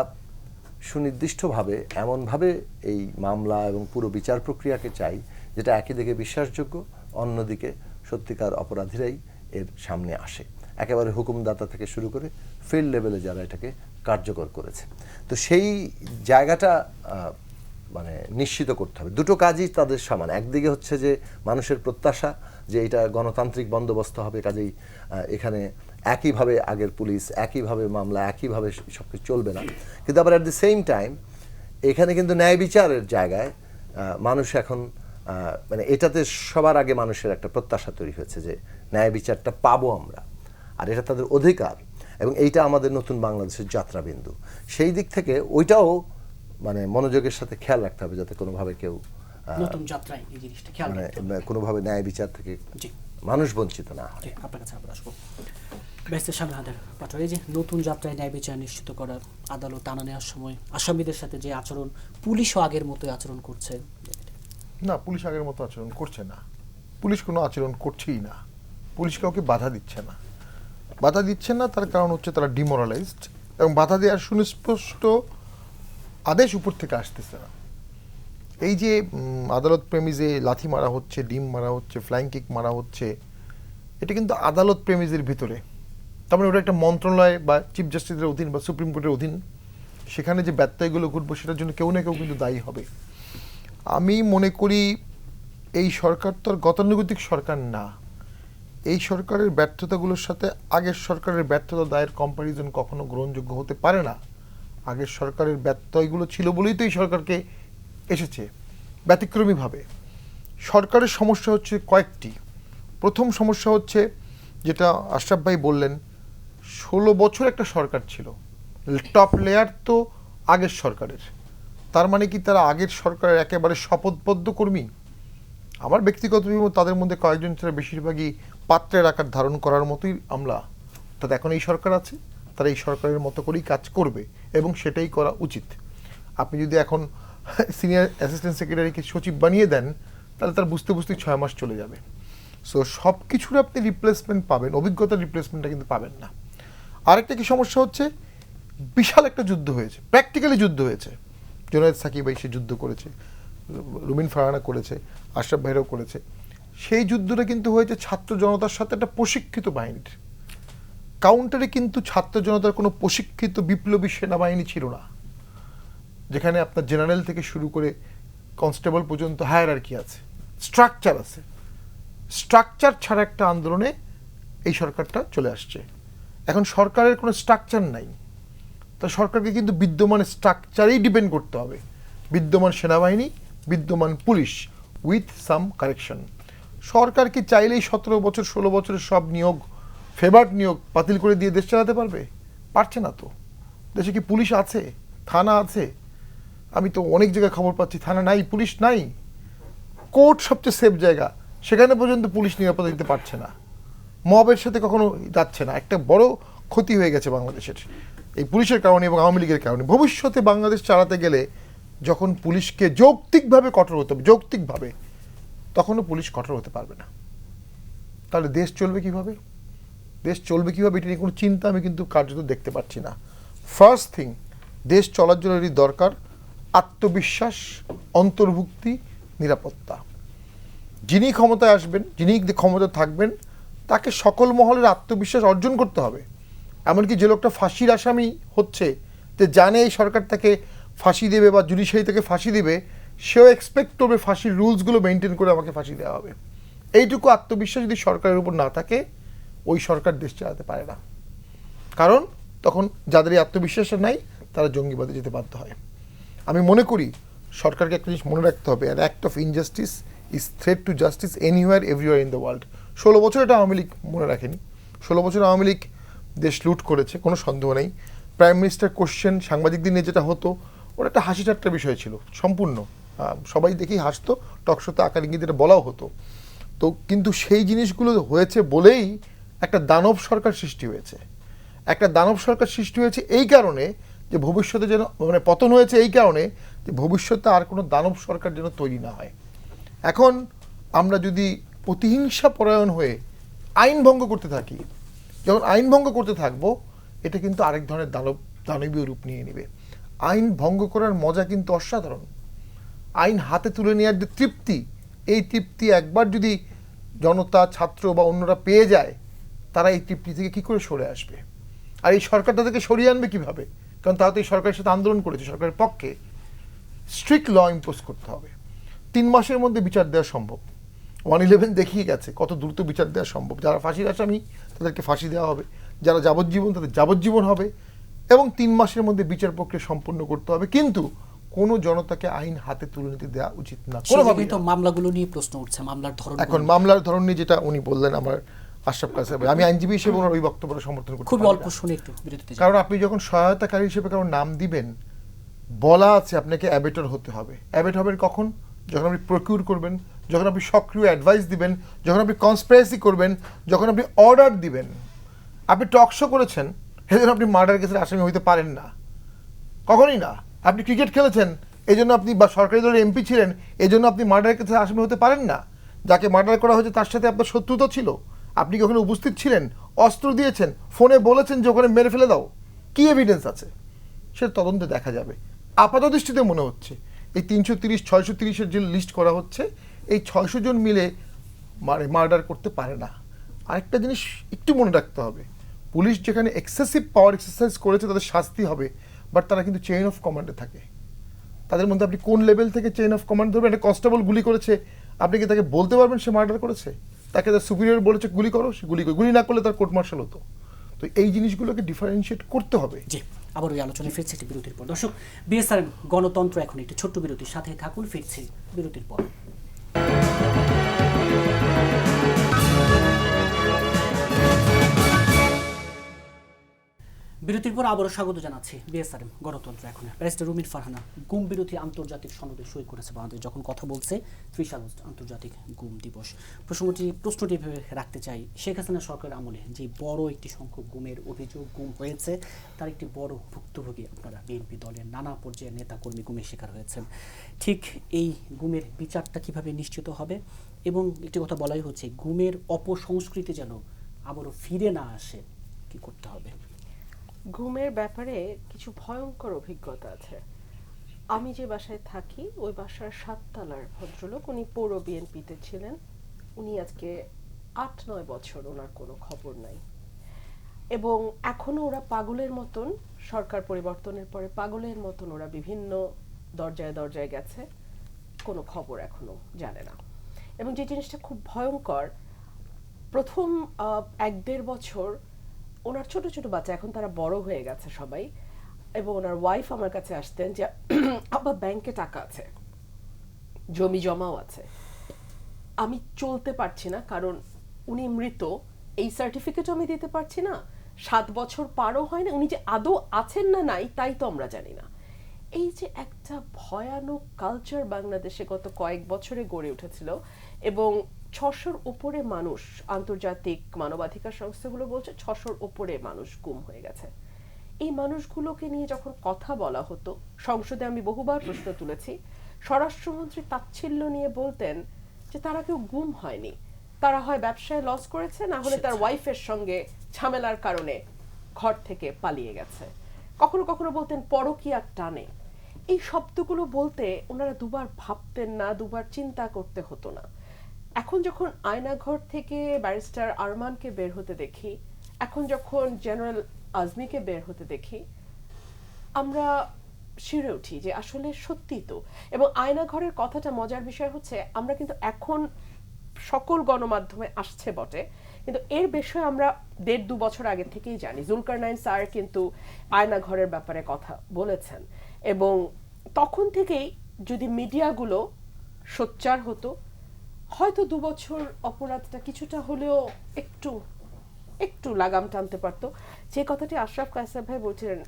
সুনির্দিষ্টভাবে এমনভাবে এই মামলা এবং পুরো বিচার প্রক্রিয়াকে চাই যেটা একই দিকে বিশ্বাসযোগ্য, অন্যদিকে সত্যিকার অপরাধীরাই এর সামনে আসে, একেবারে হুকুমদাতা থেকে শুরু করে ফিল্ড লেভেলে যারা এটাকে কার্যকর করেছে। তো সেই জায়গাটা মানে নিশ্চিত করতে হবে। দুটো কাজই তাদের সমান। একদিকে হচ্ছে যে মানুষের প্রত্যাশা যে এটা গণতান্ত্রিক বন্দোবস্ত হবে, কাজেই এখানে একইভাবে আগের পুলিশ, একইভাবে মামলা, একইভাবে সব কিছু চলবে না। কিন্তু আবার অ্যাট দ্য সেম টাইম এখানে কিন্তু ন্যায় বিচারের জায়গায় মানুষ এখন মানে এটাতে সবার আগে মানুষের একটা প্রত্যাশা তৈরি হয়েছে যে ন্যায় বিচারটা পাবো আমরা, আর এটা তাদের অধিকার এবং এইটা আমাদের নতুন বাংলাদেশের যাত্রাবিন্দু। সেই দিক থেকে ওইটাও মানে মনোযোগের সাথে খেয়াল রাখতে হবে যাতে কোনোভাবে কেউ
নতুন যাত্রায় এই জিনিসটা খেয়াল রাখতে হবে,
কোনোভাবে ন্যায় বিচার থেকে মানুষ বঞ্চিত না হয়।
আপনার কাছে আবার আসবো। ব্যারিস্টার শামীম হায়দার পাটোয়ারি, এই যে নতুন যাত্রায় ন্যায় বিচার নিশ্চিত করার, আদালত আনা নেওয়ার সময় আসামিদের সাথে যে আচরণ, পুলিশও আগের মতোই আচরণ করছে।
না, পুলিশ আগের মতো আচরণ করছে না। পুলিশ কোনো আচরণ করছেই না। পুলিশ কাউকে বাধা দিচ্ছে না। বাধা দিচ্ছে না তার কারণ হচ্ছে তারা ডিমোরালাইজড, এবং বাধা দেওয়ার সুস্পষ্ট আদেশ উপর থেকে আসতেছে না। এই যে আদালত প্রেমিজে লাথি মারা হচ্ছে, ডিম মারা হচ্ছে, ফ্লাইং কিক মারা হচ্ছে, এটা কিন্তু আদালত প্রেমিজের ভিতরে। তার মানে ওটা একটা মন্ত্রণালয় বা চিফ জাস্টিসের অধীন বা সুপ্রিম কোর্টের অধীন। সেখানে যে ব্যত্যয়গুলো ঘটবে সেটার জন্য কেউ না কেউ কিন্তু দায়ী হবে। আমি মনে করি এই সরকার তো আর গতানুগতিক সরকার না। এই সরকারের ব্যর্থতাগুলোর সাথে আগের সরকারের ব্যর্থতা দায়ের কম্প্যারিজন কখনো গ্রহণযোগ্য হতে পারে না। আগের সরকারের ব্যত্যয়গুলো ছিল বলেই তো এই সরকারকে এসেছে ব্যতিক্রমীভাবে। সরকারের সমস্যা হচ্ছে কয়েকটি। প্রথম সমস্যা হচ্ছে যেটা আশরাফ ভাই বললেন, 16 বছর একটা সরকার ছিল, টপ লেয়ার তো আগের সরকারের, তার মানে কি তারা আগের সরকারের একেবারে শপথবদ্ধ কর্মী? আমার ব্যক্তিগত অভিমত, তাদের মধ্যে কয়েকজন ছাড়া বেশিরভাগই পাত্রের আকার ধারণ করার মতোই আমলা। তাতে এখন এই সরকার আছে, তারা এই সরকারের মতো করেই কাজ করবে এবং সেটাই করা উচিত। আপনি যদি এখন সিনিয়র অ্যাসিস্ট্যান্ট সেক্রেটারিকে সচিব বানিয়ে দেন, তাহলে তার বুঝতে বুঝতে 6 মাস চলে যাবে। সো সব কিছুর আপনি রিপ্লেসমেন্ট পাবেন, অভিজ্ঞতার রিপ্লেসমেন্টটা কিন্তু পাবেন না। আরেকটা কি সমস্যা হচ্ছে, বিশাল একটা যুদ্ধ হয়েছে, প্র্যাকটিক্যালি যুদ্ধ হয়েছে। জুনায়েদ সাকিব ভাই সে যুদ্ধ করেছে, রুমিন ফারহানা করেছে, আশরাফ ভাইরাও করেছে। সেই যুদ্ধটা কিন্তু হয়েছে ছাত্র জনতার সাথে একটা প্রশিক্ষিত বাহিনীর। কাউন্টারে কিন্তু ছাত্র জনতার কোনো প্রশিক্ষিত বিপ্লবী সেনাবাহিনী ছিল না, যেখানে আপনার জেনারেল থেকে শুরু করে কনস্টেবল পর্যন্ত হায়ারার্কি আছে, স্ট্রাকচার আছে। স্ট্রাকচার ছাড়া একটা আন্দোলনে এই সরকারটা চলে আসছে। এখন সরকারের কোনো স্ট্রাকচার নাই, তা সরকারকে কিন্তু বিদ্যমান স্ট্রাকচারেই ডিপেন্ড করতে হবে। বিদ্যমান সেনাবাহিনী, বিদ্যমান পুলিশ, উইথ সাম কারেকশন। সরকার কি চাইলেই 17 বছর 16 বছরের সব নিয়োগ, ফেভার্ড নিয়োগ বাতিল করে দিয়ে দেশ চালাতে পারবে? পারছে না তো। দেশে কি পুলিশ আছে? থানা আছে? আমি তো অনেক জায়গায় খবর পাচ্ছি থানা নাই, পুলিশ নাই। কোর্ট সবচেয়ে সেফ জায়গা, সেখানে পর্যন্ত পুলিশ নিরাপত্তা দিতে পারছে না, মবের সাথে কখনো যাচ্ছে না। একটা বড় ক্ষতি হয়ে গেছে বাংলাদেশের এই পুলিশের কারণে এবং আওয়ামী লীগের কারণে। ভবিষ্যতে বাংলাদেশ চালাতে গেলে যখন পুলিশকে যৌক্তিকভাবে কঠোর হতে হবে, যৌক্তিকভাবে, তখনও পুলিশ কঠোর হতে পারবে না। তাহলে দেশ চলবে কিভাবে? দেশ চলবে কিভাবে এটা নিয়ে কোনো চিন্তা আমি কিন্তু কার্যত দেখতে পাচ্ছি না। ফার্স্ট থিং, দেশ চলার জন্য এরই দরকার আত্মবিশ্বাস, অন্তর্ভুক্তি, নিরাপত্তা। যিনি ক্ষমতায় আসবেন, যিনি ক্ষমতা থাকবেন, তাকে সকল মহলের আত্মবিশ্বাস অর্জন করতে হবে। এমনকি যে লোকটা ফাঁসির আসামি হচ্ছে, যে জানে এই সরকার তাকে ফাঁসি দেবে বা জুডিশিয়ারি তাকে ফাঁসি দেবে, সেও এক্সপেক্ট করবে ফাঁসির রুলসগুলো মেনটেন করে আমাকে ফাঁসি দেওয়া হবে। এইটুকু আত্মবিশ্বাস যদি সরকারের উপর না থাকে, ওই সরকার দেশ চালাতে পারে না। কারণ তখন যাদের এই আত্মবিশ্বাসটা নাই, তারা জঙ্গিবাদে যেতে বাধ্য হয়। আমি মনে করি সরকারকে একটা জিনিস মনে রাখতে হবে, an act of injustice is threat to justice anywhere everywhere in the world. 16 বছর এটা আওয়ামী লীগ মনে রাখেনি। 16 বছর আওয়ামী লীগ দেশ লুট করেছে, কোনো সন্দেহ নেই। প্রাইম মিনিস্টার কোশ্চেন সাংবাদিকদের নিয়ে যেটা হতো, ওটা একটা হাসি ঠাট্টার বিষয় ছিল সম্পূর্ণ। সবাই দেখেই হাসতো, টকশোতে আকার ইঙ্গিতে এটা বলাও হতো। তো কিন্তু সেই জিনিসগুলো হয়েছে বলেই একটা দানব সরকার সৃষ্টি হয়েছে। একটা দানব সরকার সৃষ্টি হয়েছে এই কারণে যে ভবিষ্যতে যেন, মানে পতন হয়েছে এই কারণে যে ভবিষ্যতে আর কোনো দানব সরকার যেন তৈরি না হয়। এখন আমরা যদি প্রতিহিংসা পরায়ণ হয়ে আইন ভঙ্গ করতে থাকি, যখন আইন ভঙ্গ করতে থাকবো, এটা কিন্তু আরেক ধরনের দানবীয় রূপ নিয়ে নেবে। আইন ভঙ্গ করার মজা কিন্তু অসাধারণ। আইন হাতে তুলে নেওয়ার যে তৃপ্তি, এই তৃপ্তি একবার যদি জনতা, ছাত্র বা অন্যরা পেয়ে যায়, তারা এই তৃপ্তি থেকে কী করে সরে আসবে? আর এই সরকার তাদেরকে সরিয়ে আনবে কীভাবে? কারণ তারা তো এই সরকারের সাথে আন্দোলন করেছে, সরকারের পক্ষে। স্ট্রিক্ট ল ইম্পোজ করতে হবে। 3 মাসের মধ্যে বিচার দেওয়া সম্ভব। 111 দেখিয়ে গেছে কত দ্রুত বিচার দেওয়া সম্ভব। যারা ফাঁসির আসামি তাদেরকে ফাঁসি দেওয়া হবে, যারা যাবজ্জীবন তাদের যাবজ্জীবন হবে, এবং 3 মাসের মধ্যে বিচার প্রক্রিয়া সম্পন্ন করতে হবে। কিন্তু কোনো জনতাকে আইন হাতে তুলে নিতে দেওয়া উচিত না কোনোভাবেই।
তো মামলাগুলো নিয়ে প্রশ্ন উঠছে, মামলার ধরন।
এখন মামলার ধরন নিয়ে যেটা উনি বললেন, আমার আশরাফ কাছে, আমি আইনজীবী হিসেবে ওনার ওই বক্তব্যটা সমর্থন করতে
খুব
পারি
অল্প
না।
শুনে একটু বিরতিতে যাই।
কারণ আপনি যখন সহায়তাকারী হিসেবে কারণ নাম দিবেন, বলা আছে আপনাকে অ্যাবেটর হতে হবে। অ্যাবেট হবেন কখন? যখন আপনি প্রকিউর করবেন, যখন আপনি সক্রিয় অ্যাডভাইস দিবেন, যখন আপনি কনস্পিরেসি করবেন, যখন আপনি অর্ডার দিবেন। আপনি টকশো করেছেন, সেজন্য আপনি মার্ডার কেসের আসামি হইতে পারেন না, কখনই না। আপনি ক্রিকেট খেলেছেন, এই জন্য আপনি, বা সরকারি দলের এমপি ছিলেন, এই জন্য আপনি মার্ডার কেসের আসামি হতে পারেন না। যাকে মার্ডার করা হয়েছে তার সাথে আপনার শত্রুতা ছিল, আপনি কি ওখানে উপস্থিত ছিলেন, অস্ত্র দিয়েছেন, ফোনে বলেছেন যে ওখানে মেরে ফেলে দাও, কি এভিডেন্স আছে? সেটা তদন্তে দেখা যাবে। আপাত দৃষ্টিতে মনে হচ্ছে এই 330, 630-এর যে লিস্ট করা হচ্ছে, এই 600 জন মিলে মার্ডার করতে পারে না। আরেকটা জিনিস একটু মনে রাখতে হবে, পুলিশ যেখানে এক্সেসিভ পাওয়ার এক্সারসাইজ করেছে তাদের শাস্তি হবে, বাট তারা কিন্তু চেইন অফ কমান্ডে থাকে। তাদের মধ্যে আপনি কোন লেভেল থেকে চেইন অফ কমান্ড ধরবেন? একটা কনস্টেবল গুলি করেছে, আপনি কি তাকে বলতে পারবেন সে মার্ডার করেছে? তাকে তার সুপিরিয়র বলেছে গুলি করো, সে গুলি করে, গুলি না করলে তার কোর্ট মার্শাল হতো। তো এই জিনিসগুলোকে ডিফারেন্সিয়েট করতে হবে।
জি, আবার ওই আলোচনায় ফিরছি একটি বিরতির পর। দর্শক, বিএসআর গণতন্ত্র এখন একটি ছোট্ট বিরতির সাথে থাকুন, ফিরছি বিরতির পর। বিরতির পর আবারও স্বাগত জানাচ্ছি বিএসআরএম গণতন্ত্র এখন। ব্যারিস্টার রুমিন ফারহানা, গুম বিরোধী আন্তর্জাতিক সনদে সই করেছে বাংলাদেশ যখন কথা বলছে 30 আগস্ট আন্তর্জাতিক গুম দিবস। প্রশ্নটি ভেবে রাখতে চাই, শেখ হাসিনা সরকারের আমলে যে বড় একটি সংখ্যক গুমের অভিযোগ, গুম হয়েছে, তার একটি বড় ভুক্তভোগী আপনারা বিএনপি দলের নানা পর্যায়ের নেতাকর্মী গুমের শিকার হয়েছেন। ঠিক এই গুমের বিচারটা কিভাবে নিশ্চিত হবে, এবং একটি কথা বলাই হচ্ছে গুমের অপসংস্কৃতি যেন আবারও ফিরে না আসে, কি করতে হবে?
ঘুমের ব্যাপারে কিছু ভয়ঙ্কর অভিজ্ঞতা আছে। আমি যে বাসায় থাকি ওই বাসার 7 তলার ভদ্রলোক, উনি পৌর বিএনপিতে ছিলেন। উনি আজকে 8-9 বছর, ওনার কোনো খবর নাই। এবং এখনো ওরা পাগলের মতন, সরকার পরিবর্তনের পরে পাগলের মতন ওরা বিভিন্ন দরজায় দরজায় গেছে, কোনো খবর এখনো জানে না। এবং যে জিনিসটা খুব ভয়ঙ্কর, প্রথম 1-1.5 বছর ওনার ছোট ছোট বাচ্চা, এখন তারা বড় হয়ে গেছে সবাই, এবং ওনার ওয়াইফ আমার কাছে আসতেন যে আবার ব্যাংকে টাকা আছে, জমি জমাও আছে, আমি চলতে পারছি না কারণ উনি মৃত, এই সার্টিফিকেটও আমি দিতে পারছি না, 7 বছর পারও হয় না, উনি যে আদৌ আছেন না নাই তাই তো আমরা জানি না। এই যে একটা ভয়ানক কালচার বাংলাদেশে গত কয়েক বছরে গড়ে উঠেছিল, এবং 600-র উপরে মানুষ, আন্তর্জাতিক মানবাধিকার সংস্থাগুলো বলছে 600-র উপরে মানুষ গুম হয়ে গেছে। এই মানুষগুলোকে নিয়ে যখন কথা বলা হতো সংসদে, আমি বহুবার প্রশ্ন তুলেছি, স্বরাষ্ট্রমন্ত্রী তাচ্ছিল্য নিয়ে বলতেন যে তারা কেউ গুম হয়নি, তারা হয় ব্যবসায় লস করেছে, না হলে তার ওয়াইফের সঙ্গে ঝামেলার কারণে ঘর থেকে পালিয়ে গেছে। কখনো কখনো বলতেন পরকীয়ার টানে। এই শব্দগুলো বলতে ওনারা দুবার ভাবতেন না, দুবার চিন্তা করতে হতো না। এখন যখন আয়নাঘর থেকে ব্যারিস্টার আরমানকে বের হতে দেখি, এখন যখন জেনারেল আজমিকে বের হতে দেখি, আমরা শিউরে উঠি যে আসলে সত্যি তো। এবং আয়নাঘরের কথাটা মজার বিষয় হচ্ছে, আমরা কিন্তু এখন সকল গণমাধ্যমে আসছে বটে, কিন্তু এর বিষয়ে আমরা 1.5-2 বছর আগে থেকেই জানি। জুলকারনাইন স্যার কিন্তু আয়নাঘরের ব্যাপারে কথা বলেছেন, এবং তখন থেকেই যদি মিডিয়াগুলো সোচ্চার হতো, হয়তো 2 বছর অপরাধটা কিছুটা হলেও একটু লাগাম টানতে পারতো। যে কথাটি আশরাফ কায়সার ভাই বলছিলেন,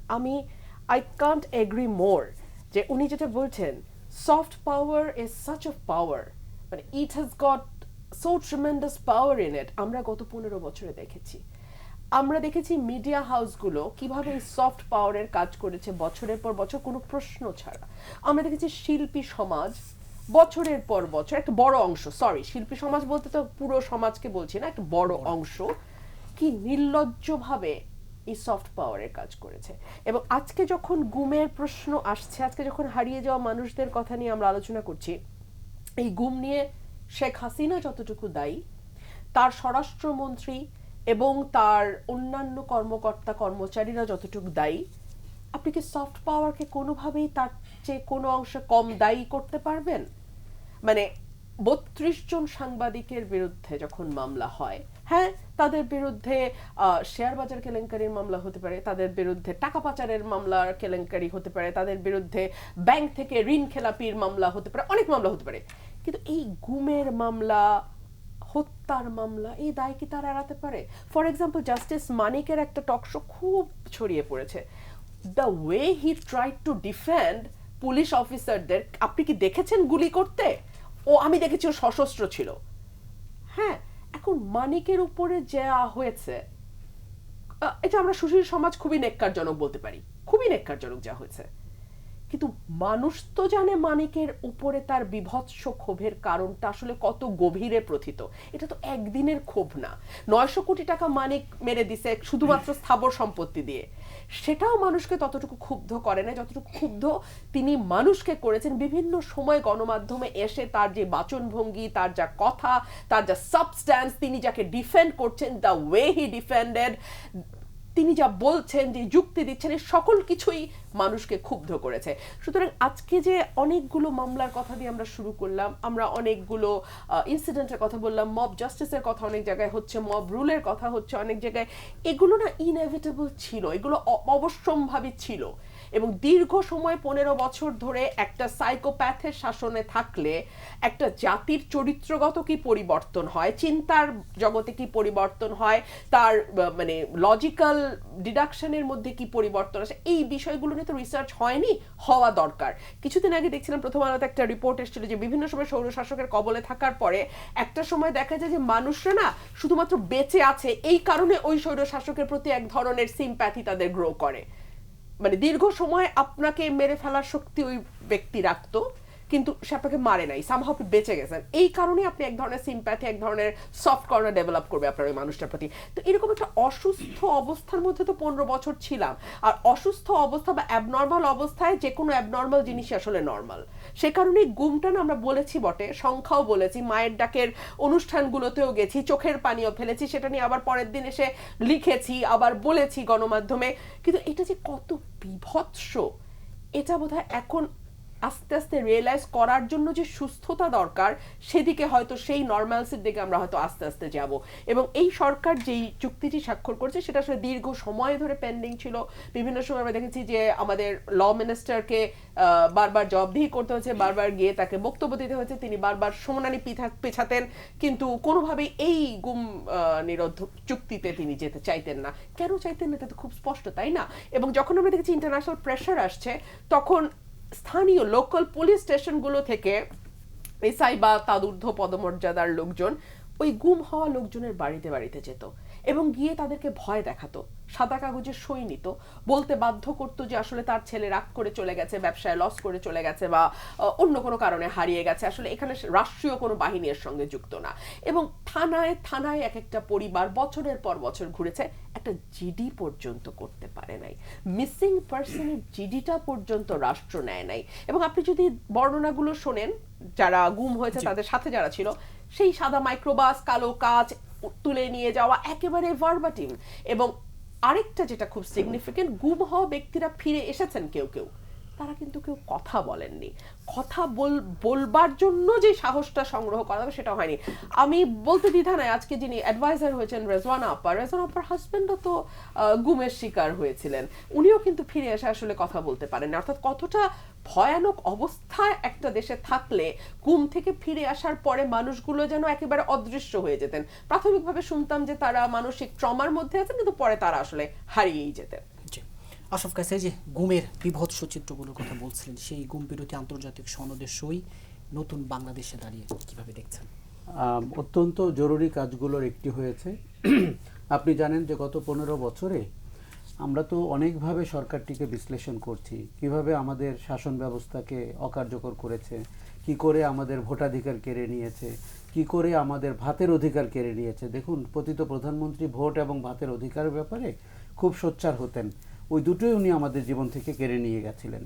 আই কান্ট এগ্রি মোর, যে উনি যেটা বলছেন, soft power is such of power, মানে it has got so tremendous power in it. আমরা গত 15 বছরে দেখেছি, আমরা দেখেছি মিডিয়া হাউসগুলো কিভাবে এই সফট পাওয়ারের কাজ করেছে বছরের পর বছর, কোনো প্রশ্ন ছাড়া। আমরা দেখেছি শিল্পী সমাজ বছরের পর বছর, একটা বড় অংশ, সরি শিল্পী সমাজ বলতে তো পুরো সমাজকে বলছি না, একটা বড় অংশ কি নির্লজ্জভাবে এই সফট পাওয়ারের কাজ করেছে। এবং আজকে যখন গুমের প্রশ্ন আসছে, আজকে যখন হারিয়ে যাওয়া মানুষদের কথা নিয়ে আমরা আলোচনা করছি, এই গুম নিয়ে শেখ হাসিনা যতটুকু দায়ী, তার স্বরাষ্ট্রমন্ত্রী এবং তার অন্যান্য কর্মকর্তা কর্মচারীরা যতটুকু দায়ী, আপনি কি সফট পাওয়ারকে কোনোভাবেই তার চেয়ে কোনো অংশে কম দায়ী করতে পারবেন? মানে 32 জন সাংবাদিকের বিরুদ্ধে যখন মামলা হয়, হ্যাঁ তাদের বিরুদ্ধে শেয়ার বাজার কেলেঙ্কারির মামলা হতে পারে, তাদের বিরুদ্ধে টাকা পাচারের মামলার কেলেঙ্কারি হতে পারে, তাদের বিরুদ্ধে ব্যাংক থেকে ঋণ খেলাপির মামলা হতে পারে, অনেক মামলা হতে পারে, কিন্তু এই গুমের মামলা, হত্যার মামলা, এই দায় কি তারা এড়াতে পারে? ফর এক্সাম্পল, জাস্টিস মানিকের একটা টকশো খুব ছড়িয়ে পড়েছে, the way he tried to defend police অফিসারদের। আপনি কি দেখেছেন গুলি করতে? আমি দেখেছি ও সশস্ত্র ছিল। হ্যাঁ, এখন মানিকের উপরে যা হয়েছে, এটা আমরা সুশীল সমাজ খুবই নেক্কারজনক বলতে পারি, খুবই নেক্কারজনক যা হয়েছে। কিন্তু মানুষ তো জানে মানিকের উপরে তার বিভৎস ক্ষোভের কারণটা আসলে কত গভীরে প্রথিত। এটা তো একদিনের ক্ষোভ না। 900 কোটি টাকা মানিক মেরে দিছে শুধুমাত্র স্থাবর সম্পত্তি দিয়ে, সেটাও মানুষকে ততটুকু ক্ষুব্ধ করে না যতটুকু ক্ষুব্ধ তিনি মানুষকে করেছেন বিভিন্ন সময় গণমাধ্যমে এসে। তার যে বাচনভঙ্গি, তার যা কথা, তার যা সাবস্ট্যান্স, তিনি যাকে ডিফেন্ড করছেন, দ্য ওয়ে হি ডিফেন্ডেড, তিনি যা বলছেন, যে যুক্তি দিচ্ছেন, এই সকল কিছুই মানুষকে ক্ষুব্ধ করেছে। সুতরাং আজকে যে অনেকগুলো মামলার কথা দিয়ে আমরা শুরু করলাম, আমরা অনেকগুলো ইনসিডেন্টের কথা বললাম, মব জাস্টিসের কথা অনেক জায়গায় হচ্ছে, মব রুলের কথা হচ্ছে অনেক জায়গায়, এগুলো না ইনএভিটেবল ছিল, এগুলো অবশ্যম্ভাবী ছিল। এবং দীর্ঘ সময় 15 বছর ধরে একটা সাইকোপ্যাথের শাসনে থাকলে একটা জাতির চরিত্রগত কি পরিবর্তন হয়, চিন্তার জগতে কি পরিবর্তন হয়, তার মানে লজিক্যাল ডিডাকশনের মধ্যে কি পরিবর্তন আসে, এই বিষয়গুলো নিয়ে তো রিসার্চ হয়নি, হওয়া দরকার। কিছুদিন আগে দেখছিলাম প্রথম আলোতে একটা রিপোর্ট এসেছিল যে বিভিন্ন সময় স্বৈরশাসকের কবলে থাকার পরে একটা সময় দেখা যায় যে মানুষরা না শুধুমাত্র বেঁচে আছে এই কারণে ওই স্বৈরশাসকের প্রতি এক ধরনের সিম্প্যাথি তাদের গ্রো করে। মানে দীর্ঘ সময় আপনাকে মেরে ফেলার শক্তি ওই ব্যক্তি রাখতো, কিন্তু সে আপনাকে মারে নাই, সামহাও আপনি বেঁচে গেছেন, এই কারণে আপনি এক ধরনের সিম্প্যাথি, এক ধরনের সফট কর্নার ডেভেলপ করবে আপনার ওই মানুষটার প্রতি। তো এরকম একটা অসুস্থ অবস্থার মধ্যে তো 15 বছর ছিলাম। আর অসুস্থ অবস্থা বা অ্যাবনর্মাল অবস্থায় যে কোনো অ্যাবনর্মাল জিনিসই আসলে নর্মাল। সে কারণেই গুমটা না আমরা বলেছি বটে, সংখ্যাও বলেছি, মায়ের ডাকের অনুষ্ঠানগুলোতেও গেছি, চোখের পানিও ফেলেছি, সেটা নিয়ে আবার পরের দিন এসে লিখেছি, আবার বলেছি গণমাধ্যমে। কিন্তু এটা যে কত বিভৎস, এটা বোধহয় এখন আস্তে আস্তে রিয়েলাইজ করার জন্য যে সুস্থতা দরকার, সেদিকে হয়তো সেই নর্মালসির দিকে আমরা হয়তো আস্তে আস্তে যাব। এবং এই সরকার যেই চুক্তিটি স্বাক্ষর করছে সেটা আসলে দীর্ঘ সময় ধরে পেন্ডিং ছিল। বিভিন্ন সময় আমরা দেখেছি যে আমাদের ল মিনিস্টারকে বারবার জবাবদিহি করতে হয়েছে, বারবার গিয়ে তাকে বক্তব্য দিতে হয়েছে, তিনি বারবার শুনানি পেছাতেন, কিন্তু কোনোভাবেই এই গুম নিরোধ চুক্তিতে তিনি যেতে চাইতেন না। কেন চাইতেন না এটা তো খুব স্পষ্ট, তাই না? এবং যখন আমরা দেখেছি ইন্টারন্যাশনাল প্রেশার আসছে, তখন স্থানীয় লোকাল পুলিশ স্টেশনগুলো থেকে এসআই বা তাদূর্ধ্ব পদমর্যাদার লোকজন ওই গুম হওয়া লোকজনের বাড়িতে বাড়িতে যেত এবং গিয়ে তাদেরকে ভয় দেখাতো, সাদা কাগজে সই নিত, বলতে বাধ্য করতো যে আসলে তার ছেলে রাগ করে চলে গেছে, ব্যবসায় লস করে চলে গেছে, বা অন্য কোনো কারণে হারিয়ে গেছে, আসলে এখানে রাষ্ট্রীয় কোনো বাহিনীর সঙ্গে যুক্ত না। এবং থানায় থানায় এক একটা পরিবার বছরের পর বছর ঘুরেছে, একটা জিডি পর্যন্ত করতে পারে নাই, মিসিং পার্সনের জিডিটা পর্যন্ত রাষ্ট্র নেয় নাই। এবং আপনি যদি বর্ণনাগুলো শোনেন, যারা গুম হয়েছে তাদের সাথে যারা ছিল, সেই সাদা মাইক্রোবাস, কালো কাচ তুলে নিয়ে যাওয়া, একেবারে ভার্বাটিম। এবং আরেকটা যেটা খুব সিগনিফিকেন্ট, গুম হওয়া ব্যক্তিরা ফিরে এসেছেন কেউ কেউ, তারা কিন্তু কেউ কথা বলেননি। কথা বলবার জন্য যে সাহসটা সংগ্রহ করা হবে সেটা হয়নি। আমি বলতে দ্বিধা নাই, আজকে যিনি অ্যাডভাইজার হয়েছেন রেজওয়ানা আপার হাজবেন্ডও তো গুমের শিকার হয়েছিলেন, উনিও কিন্তু ফিরে এসে আসলে কথা বলতে পারেন। অর্থাৎ কতটা ভয়ানক অবস্থায় একটা দেশে থাকলে গুম থেকে ফিরে আসার পরে মানুষগুলো যেন একেবারে অদৃশ্য হয়ে যেতেন। প্রাথমিকভাবে শুনতাম যে তারা মানসিক ট্রমার মধ্যে আছেন, কিন্তু পরে তারা আসলে হারিয়েই যেতেন।
আশরাফ কাছে যে গুমের বিভৎস চিত্রগুলোর কথা বলছিলেন, সেই গুম বিরোধী আন্তর্জাতিক সনদের সই নতুন বাংলাদেশে দাঁড়িয়ে কিভাবে দেখছেন?
অত্যন্ত জরুরি কাজগুলোর একটি হয়েছে। আপনি জানেন যে গত 15 বছরে আমরা তো অনেকভাবে সরকারটিকে বিশ্লেষণ করছি, কিভাবে আমাদের শাসন ব্যবস্থাকে অকার্যকর করেছে, কি করে আমাদের ভোটাধিকার কেড়ে নিয়েছে, কি করে আমাদের ভাতের অধিকার কেড়ে নিয়েছে। দেখুন, পতিত প্রধানমন্ত্রী ভোট এবং ভাতের অধিকারের ব্যাপারে খুব সোচ্চার হতেন, ওই দুটোই উনি আমাদের জীবন থেকে কেড়ে নিয়ে গেছিলেন।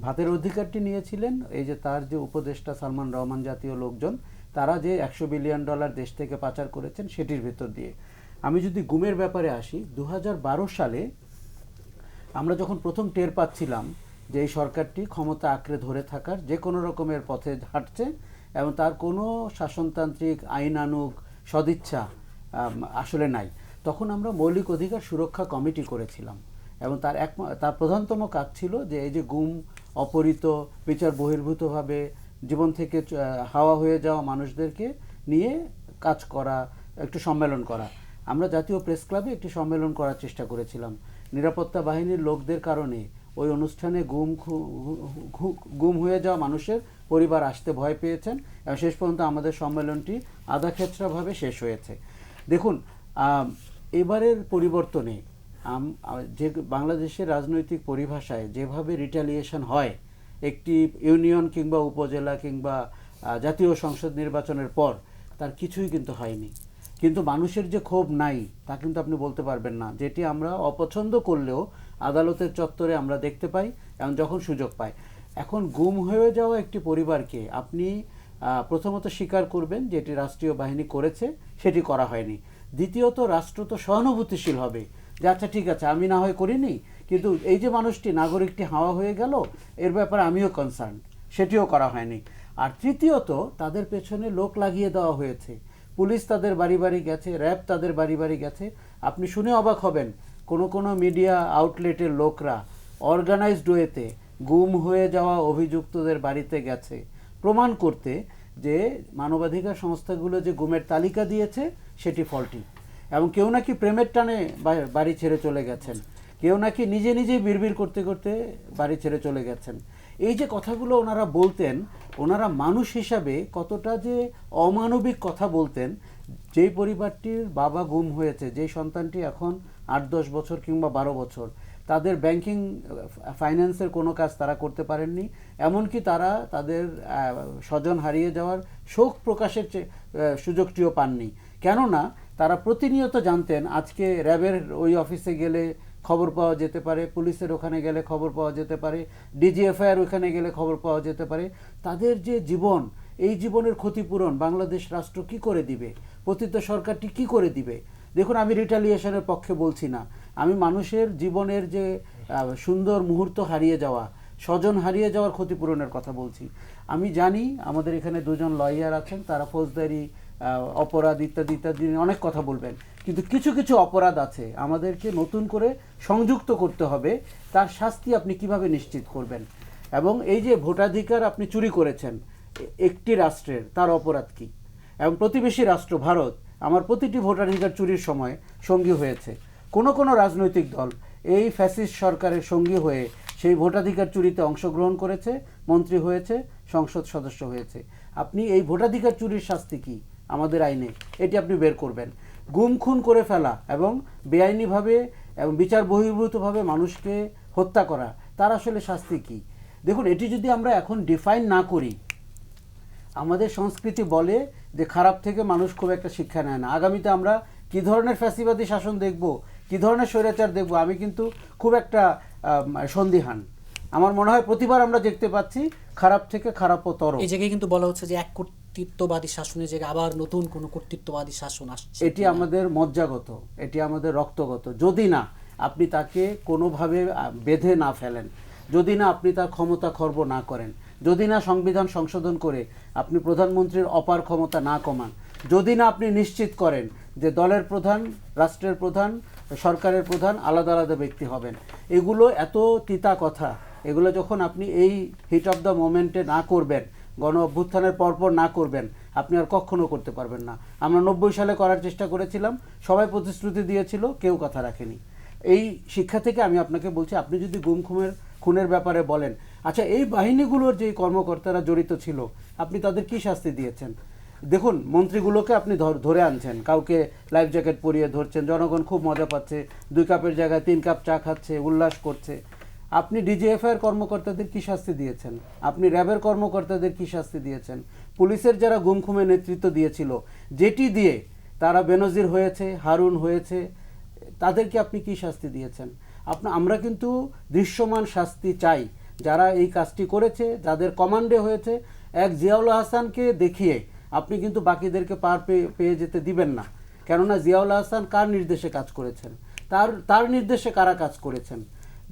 ভাতের অধিকারটি নিয়েছিলেন এই যে তার যে উপদেষ্টা সালমান রহমান জাতীয় লোকজন, তারা যে $100 বিলিয়ন দেশ থেকে পাচার করেছেন সেটির ভেতর দিয়ে। আমি যদি গুমের ব্যাপারে আসি, 2012 সালে আমরা যখন প্রথম টের পাচ্ছিলাম যে এই সরকারটি ক্ষমতা আঁকড়ে ধরে থাকার যে কোনো রকমের পথে হাঁটছে এবং তার কোনো শাসনতান্ত্রিক আইনানুগ সদিচ্ছা আসলে নাই, তখন আমরা মৌলিক অধিকার সুরক্ষা কমিটি করেছিলাম। এবং তার প্রধানতম কাজ ছিল যে এই যে গুম, অপহৃত, বিচার বহির্ভূতভাবে জীবন থেকে হাওয়া হয়ে যাওয়া মানুষদেরকে নিয়ে কাজ করা, একটু সম্মেলন করা। আমরা জাতীয় প্রেস ক্লাবে একটি সম্মেলন করার চেষ্টা করেছিলাম। নিরাপত্তা বাহিনীর লোকদের কারণে ওই অনুষ্ঠানে গুম হয়ে যাওয়া মানুষের পরিবার আসতে ভয় পেয়েছেন এবং শেষ পর্যন্ত আমাদের সম্মেলনটি আধাখেচড়াভাবে শেষ হয়েছে। দেখুন, এবারের পরিবর্তনে যে বাংলাদেশের রাজনৈতিক পরিভাষায় যেভাবে রিটালিয়েশন হয় একটি ইউনিয়ন কিংবা উপজেলা কিংবা জাতীয় সংসদ নির্বাচনের পর, তার কিছুই কিন্তু হয়নি। কিন্তু মানুষের যে ক্ষোভ নাই তা কিন্তু আপনি বলতে পারবেন না, যেটি আমরা অপছন্দ করলেও আদালতের চত্বরে আমরা দেখতে পাই এবং যখন সুযোগ পাই। এখন গুম হয়ে যাওয়া একটি পরিবারকে আপনি প্রথমত স্বীকার করবেন যে এটি রাষ্ট্রীয় বাহিনী করেছে, সেটি করা হয়নি। দ্বিতীয়ত রাষ্ট্র তো সহানুভূতিশীল হবে যে আচ্ছা ঠিক আছে, আমি না হয় করিনি, কিন্তু এই যে মানুষটি নাগরিকটি হাওয়া হয়ে গেল, এর ব্যাপারে আমিও কনসার্ন, সেটিও করা হয়নি। আর তৃতীয়ত তাদের পেছনে লোক লাগিয়ে দেওয়া হয়েছে, পুলিশ তাদের বাড়ি বাড়ি গেছে, র্যাব তাদের বাড়ি বাড়ি গেছে। আপনি শুনে অবাক হবেন, কোনো মিডিয়া আউটলেটের লোকরা অর্গানাইজড ওয়েতে গুম হয়ে যাওয়া অভিযুক্তদের বাড়িতে গেছে প্রমাণ করতে যে মানবাধিকার সংস্থাগুলো যে গুমের তালিকা দিয়েছে সেটি ফল্টি, এবং কেউ নাকি প্রেমের টানে বাড়ি ছেড়ে চলে গেছেন, কেউ নাকি নিজে নিজেই বিড়বিড় করতে করতে বাড়ি ছেড়ে চলে গেছেন। এই যে কথাগুলো ওনারা বলতেন, ওনারা মানুষ হিসাবে কতটা যে অমানবিক কথা বলতেন। যেই পরিবারটির বাবা গুম হয়েছে, যেই সন্তানটি এখন 8-10 বছর কিংবা 12 বছর, তাদের ব্যাংকিং ফাইন্যান্সের কোনো কাজ তারা করতে পারেননি, এমনকি তারা তাদের স্বজন হারিয়ে যাওয়ার শোক প্রকাশের সুযোগটিও পাননি। কেননা তারা প্রতিনিয়ত জানতেন আজকে র্যাবের ওই অফিসে গেলে খবর পাওয়া যেতে পারে, পুলিশের ওখানে গেলে খবর পাওয়া যেতে পারে, ডিজিএফআইআর ওখানে গেলে খবর পাওয়া যেতে পারে। তাদের যে জীবন, এই জীবনের ক্ষতিপূরণ বাংলাদেশ রাষ্ট্র কি করে দিবে, পতিত সরকারটি কি করে দিবে? দেখুন, আমি রিটালিয়েশনের পক্ষে বলছি না, আমি মানুষের জীবনের যে সুন্দর মুহূর্ত হারিয়ে যাওয়া, স্বজন হারিয়ে যাওয়ার ক্ষতিপূরণের কথা বলছি। আমি জানি আমাদের এখানে দুজন লয়ার আছেন, তারা ফৌজদারি অপরাধ ইত্যাদি ইত্যাদি অনেক কথা বলবেন, কিন্তু কিছু কিছু অপরাধ আছে আমাদেরকে নতুন করে সংযুক্ত করতে হবে। তার শাস্তি আপনি কিভাবে নিশ্চিত করবেন? এবং এই যে ভোটাধিকার আপনি চুরি করেছেন একটি রাষ্ট্রের, তার অপরাধ কি? এবং প্রতিবেশী রাষ্ট্র ভারত আমার প্রতিটি ভোটাধিকার চুরির সময় সঙ্গী হয়েছে। কোনো কোনো রাজনৈতিক দল এই ফ্যাসিস্ট সরকারের সঙ্গী হয়ে সেই ভোটাধিকার চুরিতে অংশগ্রহণ করেছে, মন্ত্রী হয়েছে, সংসদ সদস্য হয়েছে। আপনি এই ভোটাধিকার চুরির শাস্তি কি আমাদের আইনে, এটি আপনি বের করবেন। গুম খুন করে ফেলা এবং বেআইনিভাবে এবং বিচার বহির্ভূতভাবে মানুষকে হত্যা করা, তার আসলে শাস্তি কি? দেখুন, এটি যদি আমরা এখন ডিফাইন না করি, আমাদের সংস্কৃতি বলে যে খারাপ থেকে মানুষ খুব একটা শিক্ষা নেয় না। আগামীতে আমরা কী ধরনের ফ্যাসিবাদী শাসন দেখব, কী ধরনের স্বৈরাচার দেখব, আমি কিন্তু খুব একটা সন্দিহান। আমার মনে হয় প্রতিবার আমরা দেখতে পাচ্ছি খারাপ থেকে খারাপতর।
এই জায়গায় কিন্তু বলা হচ্ছে যে এক কর্তৃত্ববাদী শাসনের জায়গায় আবার নতুন কোনো কর্তৃত্ববাদী শাসন আসছে।
এটি আমাদের মজ্জাগত, এটি আমাদের রক্তগত। যদি না আপনি তাকে কোনোভাবে বেঁধে না ফেলেন, যদি না আপনি তার ক্ষমতা খর্ব না করেন, যদি না সংবিধান সংশোধন করে আপনি প্রধানমন্ত্রীর অপার ক্ষমতা না কমান, যদি না আপনি নিশ্চিত করেন যে দলের প্রধান, রাষ্ট্রের প্রধান, সরকারের প্রধান আলাদা আলাদা ব্যক্তি হবেন, এগুলো এত তিতা কথা, এগুলো যখন আপনি এই হিট অফ দ্য মোমেন্টে না করবেন, গণ অভ্যুত্থানের পরপর না করবেন, আপনি আর কখনো করতে পারবেন না। আমরা 90 সালে করার চেষ্টা করেছিলাম, সবাই প্রতিশ্রুতি দিয়েছিল, কেউ কথা রাখেনি। এই শিক্ষা থেকে আমি আপনাকে বলছি, আপনি যদি গুম খুনের ব্যাপারে বলেন, আচ্ছা এই বাহিনীগুলোর যে কর্মকর্তারা জড়িত ছিল আপনি তাদের কি শাস্তি দিয়েছেন? দেখুন, মন্ত্রীগুলোকে আপনি ধরে আনছেন, কাউকে লাইফ জ্যাকেট পরিয়ে ধরছেন, জনগণ খুব মজা পাচ্ছে, 2 কাপের জায়গায় 3 কাপ চা খাচ্ছে, উল্লাস করছে। আপনি ডিজিএফআইআর কর্মকর্তাদের কি শাস্তি দিয়েছেন? আপনি র্যাবের কর্মকর্তাদের কি শাস্তি দিয়েছেন? পুলিশের যারা গুম খুমে নেতৃত্ব দিয়েছিল, যেটি দিয়ে তারা বেনজির হয়েছে, হারুন হয়েছে, তাদেরকে আপনি কি শাস্তি দিয়েছেন? আমরা কিন্তু দৃশ্যমান শাস্তি চাই। যারা এই কাজটি করেছে, যাদের কমান্ডে হয়েছে, এক জিয়াউল হাসানকে দেখিয়ে আপনি কিন্তু বাকিদেরকে পার পেয়ে যেতে দিবেন না। কেননা জিয়াউল হাসান কার নির্দেশে কাজ করেছেন, তার নির্দেশে কারা কাজ করেছেন।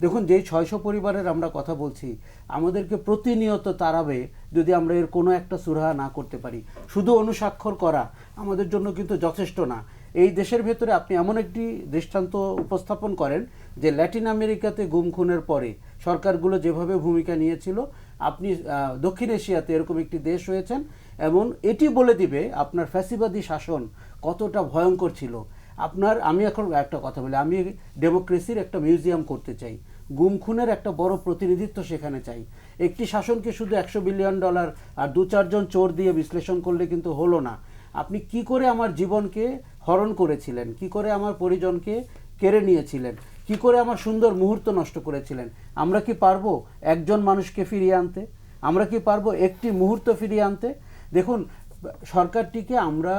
দেখুন, যেই 600 পরিবারের আমরা কথা বলছি, আমাদেরকে প্রতিনিয়ত তাড়াবে যদি আমরা এর কোনো একটা সুরাহা না করতে পারি। শুধু অনুস্বাক্ষর করা আমাদের জন্য কিন্তু যথেষ্ট না। এই দেশের ভেতরে আপনি এমন একটি দৃষ্টান্ত উপস্থাপন করেন যে ল্যাটিন আমেরিকাতে গুম খুনের পরে সরকারগুলো যেভাবে ভূমিকা নিয়েছিল, আপনি দক্ষিণ এশিয়াতে এরকম একটি দেশ হয়েছেন, এবং এটি বলে দিবে আপনার ফ্যাসিবাদী শাসন কতটা ভয়ঙ্কর ছিল। আমি এখন একটা কথা বলি, আমি ডেমোক্রেসির একটা মিউজিয়াম করতে চাই, গুম খুনের একটা বড় প্রতিনিধিত্ব সেখানে চাই। একটি শাসনকে শুধু $100 বিলিয়ন আর 2-4 জন চোর দিয়ে বিশ্লেষণ করলে কিন্তু হলো না। আপনি কি করে আমার জীবনকে হরণ করেছিলেন, কি করে আমার পরিজনকে কেড়ে নিয়েছিলেন, কি করে আমার সুন্দর মুহূর্ত নষ্ট করেছিলেন। আমরা কি পারবো একজন মানুষকে ফিরিয়ে আনতে? আমরা কি পারবো একটি মুহূর্ত ফিরিয়ে আনতে? দেখুন, সরকারটিকে আমরা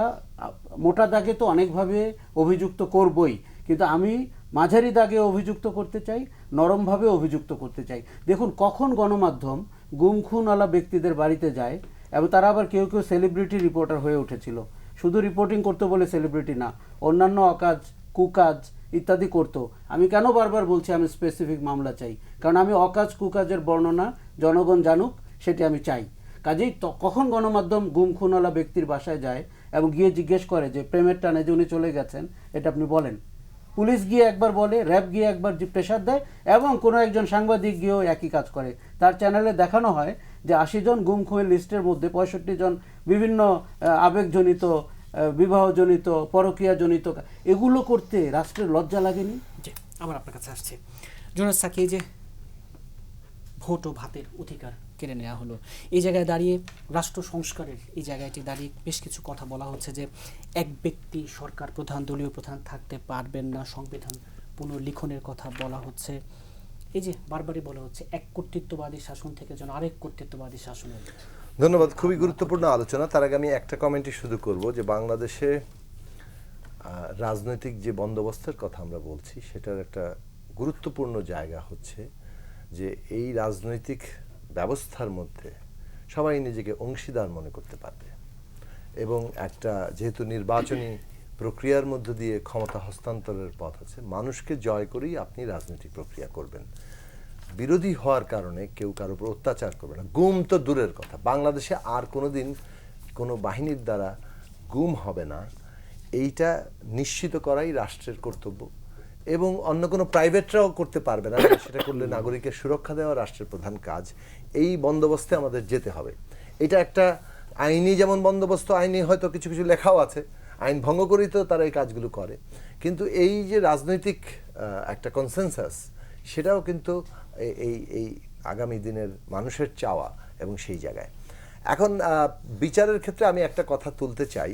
মোটা দাগে তো অনেকভাবে অভিযুক্ত করবই, কিন্তু আমি মাঝারি দাগে অভিযুক্ত করতে চাই, নরমভাবে অভিযুক্ত করতে চাই। দেখুন, কখন গণমাধ্যম গুম খুনওয়ালা ব্যক্তিদের বাড়িতে যায়, এবং তারা আবার কেউ কেউ সেলিব্রিটি রিপোর্টার হয়ে উঠেছিল। শুধু রিপোর্টিং করতে বলে সেলিব্রিটি না, অন্যান্য অকাজ, কুকাজ ইত্যাদি করতো। আমি কেন বারবার বলছি আমি স্পেসিফিক মামলা চাই? কারণ আমি অকাজ কুকাজের বর্ণনা জনগণ জানুক, সেটি আমি চাই। কাজেই কখন গণমাধ্যম গুম খুনওয়ালা ব্যক্তির বাসায় যায় এবং গিয়ে জিজ্ঞেস করে যে প্রেমের টানে যে উনি চলে গেছেন, এটা আপনি বলেন। পুলিশ গিয়ে একবার বলে, র্যাব গিয়ে একবার প্রেশার দেয়, এবং কোনো একজন সাংবাদিক গিয়েও একই কাজ করে। তার চ্যানেলে দেখানো হয় যে 80 জন গুম খুনের লিস্টের মধ্যে 65 জন বিভিন্ন আবেগজনিত, বিবাহজনিত, পরকীয়াজনিত, এগুলো করতে রাষ্ট্রের লজ্জা লাগেনি?
জি, আবার আপনার কাছে আসছে জুনায়েদ সাকি, যে ভোট ও ভাতের অধিকার কেড়ে নেওয়া হলো, এই জায়গায় দাঁড়িয়ে রাষ্ট্র সংস্কারের এই জায়গাটি দাঁড়িয়ে বেশ কিছু কথা বলা হচ্ছে যে এক ব্যক্তি সরকার প্রধান, দলীয় প্রধান থাকতে পারবেন না, সংবিধান পুনর্লিখনের কথা বলা হচ্ছে। এই যে বারবারই বলা হচ্ছে এক কর্তৃত্ববাদী শাসন থেকে যেন আরেক কর্তৃত্ববাদী শাসনে।
ধন্যবাদ, খুবই গুরুত্বপূর্ণ আলোচনা। তার আগে আমি একটা কমেন্টই শুধু করব যে বাংলাদেশে রাজনৈতিক যে বন্দোবস্তের কথা আমরা বলছি সেটার একটা গুরুত্বপূর্ণ জায়গা হচ্ছে যে এই রাজনৈতিক ব্যবস্থার মধ্যে সবাই নিজেকে অংশীদার মনে করতে পারবে, এবং একটা যেহেতু নির্বাচনী প্রক্রিয়ার মধ্য দিয়ে ক্ষমতা হস্তান্তরের পথ আছে, মানুষকে জয় করেই আপনি রাজনৈতিক প্রক্রিয়া করবেন। বিরোধী হওয়ার কারণে কেউ কারোর উপর অত্যাচার করবে না। গুম তো দূরের কথা, বাংলাদেশে আর কোনোদিন কোনো বাহিনীর দ্বারা গুম হবে না, এইটা নিশ্চিত করাই রাষ্ট্রের কর্তব্য, এবং অন্য কোনো প্রাইভেটরাও করতে পারবে না। সেটা করলে নাগরিকের সুরক্ষা দেওয়া রাষ্ট্রের প্রধান কাজ। এই বন্দোবস্তে আমাদের যেতে হবে। এটা একটা আইনি যেমন বন্দোবস্ত, আইনি হয়তো কিছু কিছু লেখাও আছে, আইন ভঙ্গ করেই তো তারা এই কাজগুলো করে, কিন্তু এই যে রাজনৈতিক একটা কনসেনসাস, সেটাও কিন্তু এই আগামী দিনের মানুষের চাওয়া, এবং সেই জায়গায় এখন বিচারের ক্ষেত্রে আমি একটা কথা তুলতে চাই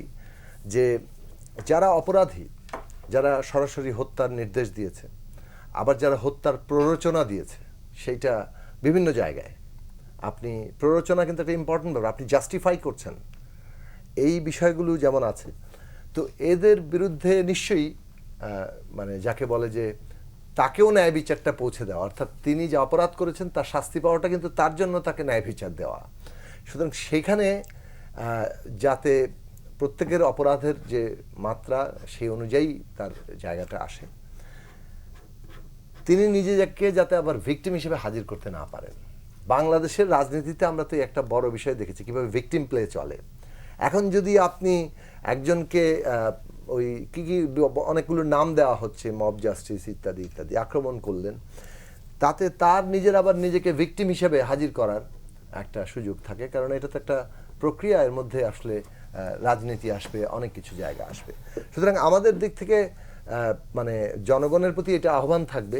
যে যারা অপরাধী, যারা সরাসরি হত্যার নির্দেশ দিয়েছে, আবার যারা হত্যার প্ররোচনা দিয়েছে, সেইটা বিভিন্ন জায়গায় আপনি প্ররোচনা কিন্তু একটা ইম্পর্টেন্ট ব্যাপার, আপনি জাস্টিফাই করছেন, এই বিষয়গুলো যেমন আছে। তো এদের বিরুদ্ধে নিশ্চয়ই মানে যাকে বলে যে তাকেও ন্যায় বিচারটা পৌঁছে দেওয়া, অর্থাৎ তিনি যে অপরাধ করেছেন তার শাস্তি পাওয়াটা কিন্তু তার জন্য তাকে ন্যায় বিচার দেওয়া। সুতরাং সেখানে যাতে প্রত্যেকের অপরাধের যে মাত্রা সেই অনুযায়ী তার জায়গাটা আসে, তিনি নিজেকে যাতে আবার ভিকটিম হিসেবে হাজির করতে না পারেন। বাংলাদেশের রাজনীতিতে আমরা তো একটা বড় বিষয় দেখেছি কিভাবে ভিকটিম প্লে চলে। এখন যদি আপনি একজনকে ওই কি অনেকগুলো নাম দেওয়া হচ্ছে, মব জাস্টিস ইত্যাদি ইত্যাদি, আক্রমণ করলেন, তাতে তার নিজের আবার নিজেকে ভিকটিম হিসেবে হাজির করার একটা সুযোগ থাকে, কারণ এটা তো একটা প্রক্রিয়া, এর মধ্যে আসলে রাজনীতি আসবে, অনেক কিছু জায়গা আসবে। সুতরাং আমাদের দিক থেকে মানে জনগণের প্রতি এটা আহ্বান থাকবে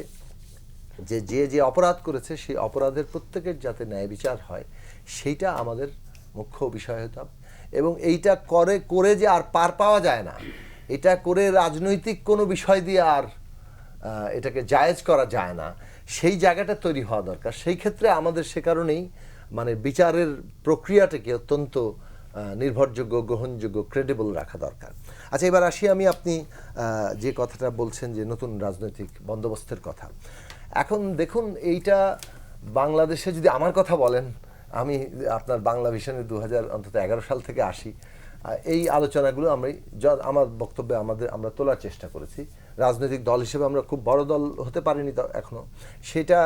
যে যে যে অপরাধ করেছে সেই অপরাধের প্রত্যেকের যাতে ন্যায় বিচার হয়, সেইটা আমাদের মুখ্য বিষয় হতে হবে। এবং এইটা করে যে আর পার পাওয়া যায় না, এটা করে রাজনৈতিক কোনো বিষয় দিয়ে আর এটাকে জায়েজ করা যায় না, সেই জায়গাটা তৈরি হওয়া দরকার। সেই ক্ষেত্রে আমাদের সে কারণেই মানে বিচারের প্রক্রিয়াটাকে অত্যন্ত নির্ভরযোগ্য, গ্রহণযোগ্য, ক্রেডিবল রাখা দরকার। আচ্ছা, এবার আসি আমি আপনি যে কথাটা বলছেন যে নতুন রাজনৈতিক বন্দোবস্তের কথা। এখন দেখুন, এইটা বাংলাদেশে যদি আমার কথা বলেন, আমি আপনার বাংলা ভিশনে 2011 সাল থেকে আসি, এই আলোচনাগুলো আমার বক্তব্যে আমরা তোলার চেষ্টা করেছি। রাজনৈতিক দল হিসেবে আমরা খুব বড় দল হতে পারিনি এখনো, সেটা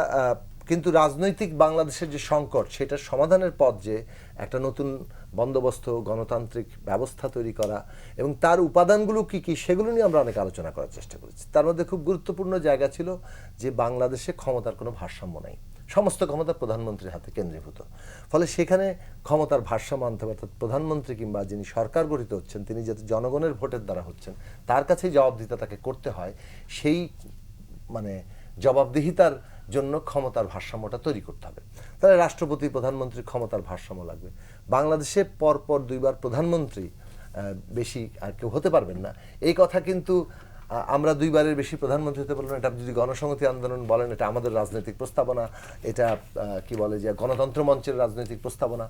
কিন্তু রাজনৈতিক বাংলাদেশের যে সংকট, সেটার সমাধানের পথ যে একটা নতুন বন্দোবস্ত, গণতান্ত্রিক ব্যবস্থা তৈরি করা, এবং তার উপাদানগুলো কি কি সেগুলো নিয়ে আমরা অনেক আলোচনা করার চেষ্টা করেছি। তার মধ্যে খুব গুরুত্বপূর্ণ জায়গা ছিল যে বাংলাদেশে ক্ষমতার কোনো ভারসাম্য নাই, সমস্ত ক্ষমতা প্রধানমন্ত্রীর হাতে কেন্দ্রীভূত। ফলে সেখানে ক্ষমতার ভারসাম্য আনতে হবে, অর্থাৎ প্রধানমন্ত্রী কিংবা যিনি সরকার গঠিত হচ্ছেন তিনি যাতে জনগণের ভোটের দ্বারা হচ্ছেন, তার কাছেই জবাবদিহিতা তাকে করতে হয়। সেই মানে জবাবদিহিতার জন্য ক্ষমতার ভারসাম্যটা তৈরি করতে হবে। তাহলে রাষ্ট্রপতি, প্রধানমন্ত্রীর ক্ষমতার ভারসাম্য লাগবে। বাংলাদেশে পরপর 2 বার প্রধানমন্ত্রী, বেশি আর কেউ হতে পারবেন না, এই কথা কিন্তু আমরা 2 বারের বেশি প্রধানমন্ত্রী হতে পারলাম। এটা যদি গণসংহতি আন্দোলন বলেন, এটা আমাদের রাজনৈতিক প্রস্তাবনা, এটা কি বলে যে গণতন্ত্র মঞ্চের রাজনৈতিক প্রস্তাবনা।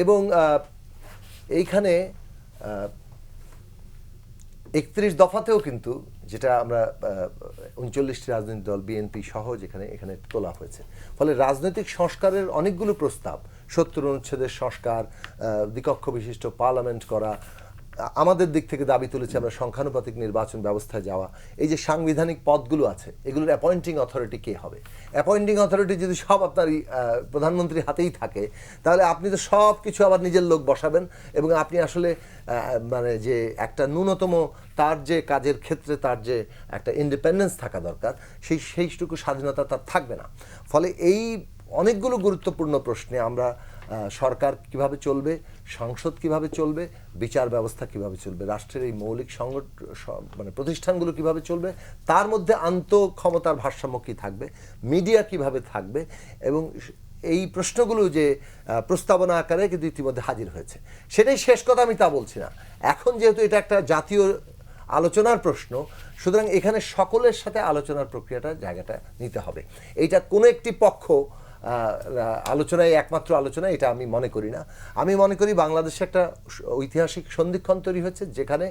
এবং এইখানে 31 দফাতেও কিন্তু, যেটা আমরা 39টি রাজনৈতিক দল, বিএনপি সহ এখানে তোলা হয়েছে। ফলে রাজনৈতিক সংস্কারের অনেকগুলো প্রস্তাব, 70 অনুচ্ছেদের সংস্কার, দ্বিকক্ষ বিশিষ্ট পার্লামেন্ট করা, আমাদের দিক থেকে দাবি তুলেছি আমরা সংখ্যানুপাতিক নির্বাচন ব্যবস্থায় যাওয়া। এই যে সাংবিধানিক পদগুলো আছে এগুলোর অ্যাপয়েন্টিং অথরিটি কে হবে? অ্যাপয়েন্টিং অথরিটি যদি সব আপনার প্রধানমন্ত্রীর হাতেই থাকে তাহলে আপনি তো সব কিছু আবার নিজের লোক বসাবেন এবং আপনি আসলে মানে যে একটা ন্যূনতম তার যে কাজের ক্ষেত্রে তার যে একটা ইন্ডিপেন্ডেন্স থাকা দরকার সেইটুকু স্বাধীনতা তার থাকবে না। ফলে এই অনেকগুলো গুরুত্বপূর্ণ প্রশ্নে আমরা সরকার কিভাবে চলবে, সংসদ কিভাবে চলবে, বিচার ব্যবস্থা কিভাবে চলবে, রাষ্ট্রের এই মৌলিক মানে প্রতিষ্ঠানগুলো কিভাবে চলবে, তার মধ্যে আন্তঃক্ষমতার ভারসাম্য কী থাকবে, মিডিয়া কিভাবে থাকবে, এবং এই প্রশ্নগুলো যে প্রস্তাবনা আকারে কিন্তু ইতিমধ্যে হাজির হয়েছে। সেটাই শেষ কথা, আমি তা বলছি না। এখন যেহেতু এটা একটা জাতীয় আলোচনার প্রশ্ন, সুতরাং এখানে সকলের সাথে আলোচনার প্রক্রিয়াটা জায়গাটা নিতে হবে। এইটা কোনো একটি পক্ষ আলোচনায় একমাত্র আলোচনা এটা আমি মনে করি না। আমি মনে করি বাংলাদেশে একটা ঐতিহাসিক সন্ধিক্ষণ তৈরি হয়েছে যেখানে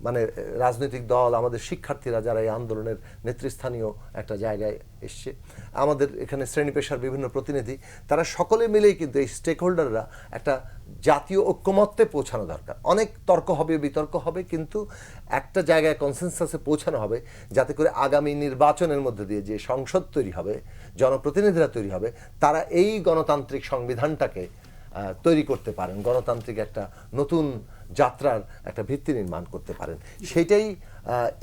মানে রাজনৈতিক দল, আমাদের শিক্ষার্থীরা যারা এই আন্দোলনের নেতৃস্থানীয় একটা জায়গায় এসছে, আমাদের এখানে শ্রেণী পেশার বিভিন্ন প্রতিনিধি, তারা সকলে মিলেই কিন্তু এই স্টেক হোল্ডাররা একটা জাতীয় ঐক্যমত্যে পৌঁছানো দরকার। অনেক তর্ক হবে, বিতর্ক হবে, কিন্তু একটা জায়গায় কনসেনসাসে পৌঁছানো হবে যাতে করে আগামী নির্বাচনের মধ্যে দিয়ে যে সংসদ তৈরি হবে, জনপ্রতিনিধিরা তৈরি হবে, তারা এই গণতান্ত্রিক সংবিধানটাকে তৈরি করতে পারেন, গণতান্ত্রিক একটা নতুন যাত্রার একটা ভিত্তি নির্মাণ করতে পারেন। সেটাই